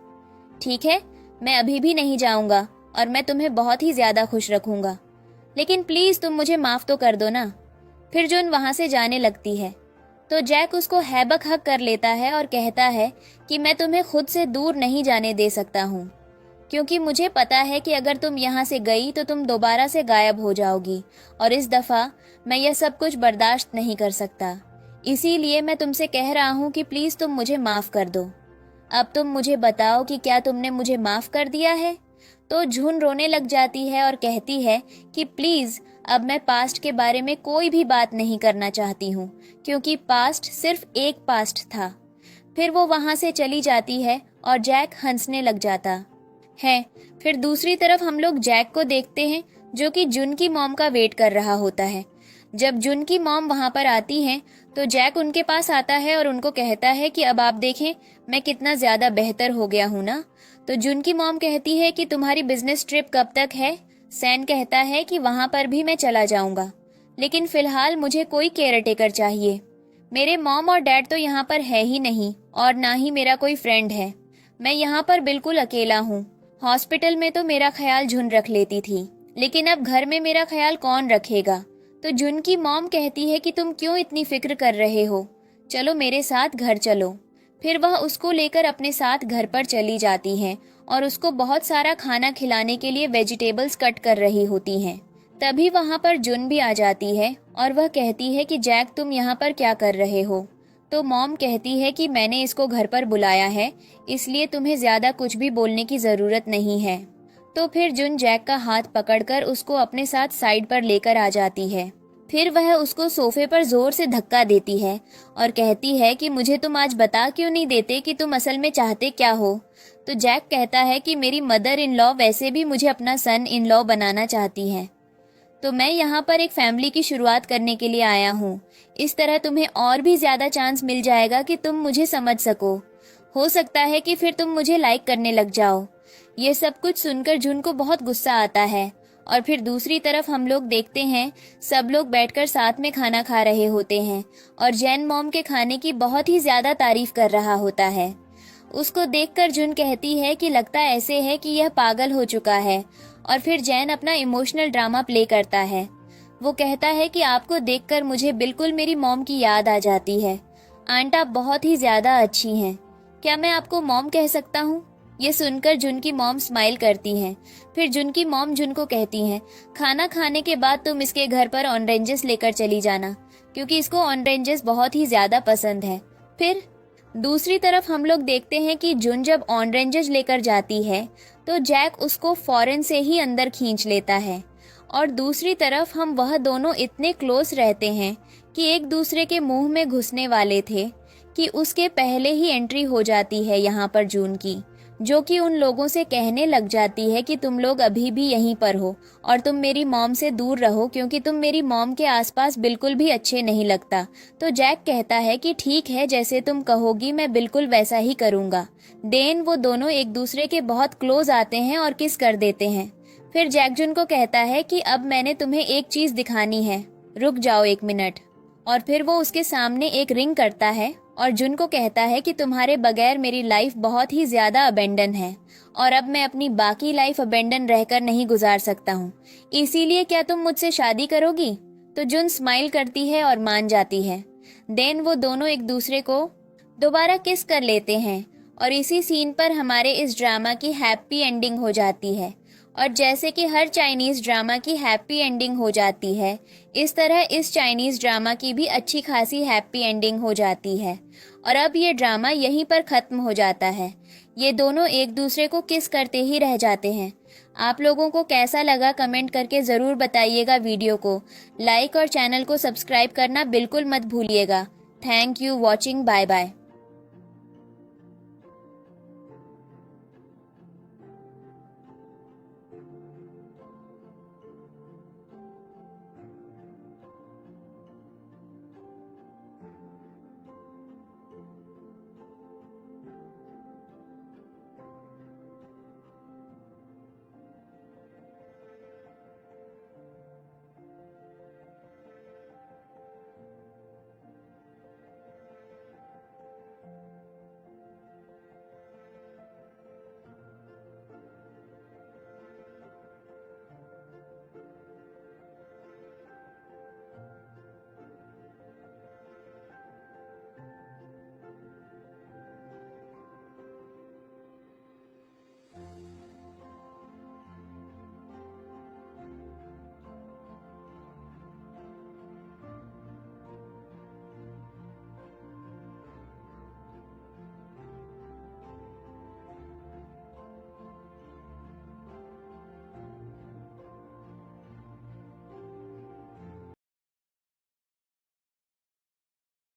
ठीक है, मैं अभी भी नहीं जाऊंगा और मैं तुम्हें बहुत ही ज़्यादा खुश रखूंगा, लेकिन प्लीज़ तुम मुझे माफ़ तो कर दो ना। फिर जुन वहाँ से जाने लगती है तो जैक उसको हैबक हक कर लेता है और कहता है कि मैं तुम्हें खुद से दूर नहीं जाने दे सकता हूँ, क्योंकि मुझे पता है कि अगर तुम यहाँ से गई तो तुम दोबारा से गायब हो जाओगी और इस दफ़ा मैं यह सब कुछ बर्दाश्त नहीं कर सकता। इसीलिए मैं तुमसे कह रहा हूँ कि प्लीज़ तुम मुझे माफ़ कर दो। अब तुम मुझे बताओ कि क्या तुमने मुझे माफ़ कर दिया है? तो झुन रोने लग जाती है और कहती है कि प्लीज़ अब मैं पास्ट के बारे में कोई भी बात नहीं करना चाहती हूँ, क्योंकि पास्ट सिर्फ एक पास्ट था। फिर वो वहाँ से चली जाती है और जैक हंसने लग जाता है। फिर दूसरी तरफ हम लोग जैक को देखते हैं जो कि जुन की मॉम का वेट कर रहा होता है। जब जुन की मॉम वहाँ पर आती हैं तो जैक उनके पास आता है और उनको कहता है कि अब आप देखें मैं कितना ज़्यादा बेहतर हो गया हूँ ना। तो जुन की मॉम कहती है कि तुम्हारी बिजनेस ट्रिप कब तक है? सैन कहता है कि वहाँ पर भी मैं चला जाऊँगा, लेकिन फ़िलहाल मुझे कोई केयर टेकर चाहिए। मेरे मॉम और डैड तो यहाँ पर है ही नहीं और ना ही मेरा कोई फ्रेंड है। मैं यहाँ पर बिल्कुल अकेला हूँ। हॉस्पिटल में तो मेरा ख्याल जुन रख लेती थी, लेकिन अब घर में मेरा ख्याल कौन रखेगा? तो जुन की मॉम कहती है कि तुम क्यों इतनी फिक्र कर रहे हो, चलो मेरे साथ घर चलो। फिर वह उसको लेकर अपने साथ घर पर चली जाती हैं और उसको बहुत सारा खाना खिलाने के लिए वेजिटेबल्स कट कर रही होती हैं। तभी वहाँ पर जुन भी आ जाती है और वह कहती है कि जैक तुम यहाँ पर क्या कर रहे हो? तो मॉम कहती है कि मैंने इसको घर पर बुलाया है, इसलिए तुम्हें ज़्यादा कुछ भी बोलने की ज़रूरत नहीं है। तो फिर जुन जैक का हाथ पकड़कर उसको अपने साथ साइड पर लेकर आ जाती है। फिर वह उसको सोफे पर जोर से धक्का देती है और कहती है कि मुझे तुम आज बता क्यों नहीं देते कि तुम असल में चाहते क्या हो? तो जैक कहता है कि मेरी मदर इन लॉ वैसे भी मुझे अपना सन इन लॉ बनाना चाहती है, तो मैं यहाँ पर एक फैमिली की शुरुआत करने के लिए आया हूँ। इस तरह तुम्हें और भी ज़्यादा चांस मिल जाएगा कि तुम मुझे समझ सको। हो सकता है कि फिर तुम मुझे लाइक करने लग जाओ। ये सब कुछ सुनकर जुन को बहुत गुस्सा आता है। और फिर दूसरी तरफ हम लोग देखते हैं सब लोग बैठकर साथ में खाना खा रहे होते हैं और जैन मॉम के खाने की बहुत ही ज़्यादा तारीफ कर रहा होता है। उसको देखकर जुन कहती है कि लगता ऐसे है कि यह पागल हो चुका है। और फिर जैन अपना इमोशनल ड्रामा प्ले करता है। वो कहता है कि आपको देखकर मुझे बिल्कुल मेरी मॉम की याद आ जाती है। आंट आप बहुत ही ज़्यादा अच्छी हैं। क्या मैं आपको मॉम कह सकता हूँ? ये सुनकर जुन की मॉम स्माइल करती हैं। फिर जुन की मॉम जुन को कहती हैं खाना खाने के बाद तुम इसके घर पर ऑरेंजेस लेकर चली जाना, क्योंकि इसको ऑरेंजेस बहुत ही ज़्यादा पसंद है। फिर दूसरी तरफ हम लोग देखते हैं कि जुन जब ऑरेंजेस लेकर जाती है तो जैक उसको फौरन से ही अंदर खींच लेता है और दूसरी तरफ हम वह दोनों इतने क्लोज रहते हैं कि एक दूसरे के मुंह में घुसने वाले थे कि उसके पहले ही एंट्री हो जाती है यहाँ पर जून की। जो कि उन लोगों से कहने लग जाती है कि तुम लोग अभी भी यहीं पर हो और तुम मेरी मॉम से दूर रहो क्योंकि तुम मेरी मॉम के आसपास बिल्कुल भी अच्छे नहीं लगता। तो जैक कहता है कि ठीक है, जैसे तुम कहोगी मैं बिल्कुल वैसा ही करूँगा। देन वो दोनों एक दूसरे के बहुत क्लोज आते हैं और किस कर देते हैं। फिर जैक जुन को कहता है कि अब मैंने तुम्हें एक चीज़ दिखानी है, रुक जाओ 1 मिनट। और फिर वो उसके सामने एक रिंग करता है और जुन को कहता है कि तुम्हारे बगैर मेरी लाइफ बहुत ही ज़्यादा अबेंडन है और अब मैं अपनी बाकी लाइफ अबेंडन रहकर नहीं गुजार सकता हूँ, इसीलिए क्या तुम मुझसे शादी करोगी? तो जुन स्माइल करती है और मान जाती है। देन वो दोनों एक दूसरे को दोबारा किस कर लेते हैं और इसी सीन पर हमारे इस ड्रामा की हैप्पी एंडिंग हो जाती है। और जैसे कि हर चाइनीज़ ड्रामा की हैप्पी एंडिंग हो जाती है, इस तरह इस चाइनीज़ ड्रामा की भी अच्छी खासी हैप्पी एंडिंग हो जाती है। और अब ये ड्रामा यहीं पर ख़त्म हो जाता है। ये दोनों एक दूसरे को किस करते ही रह जाते हैं। आप लोगों को कैसा लगा कमेंट करके ज़रूर बताइएगा। वीडियो को लाइक और चैनल को सब्सक्राइब करना बिल्कुल मत भूलिएगा। Thank you watching, bye bye.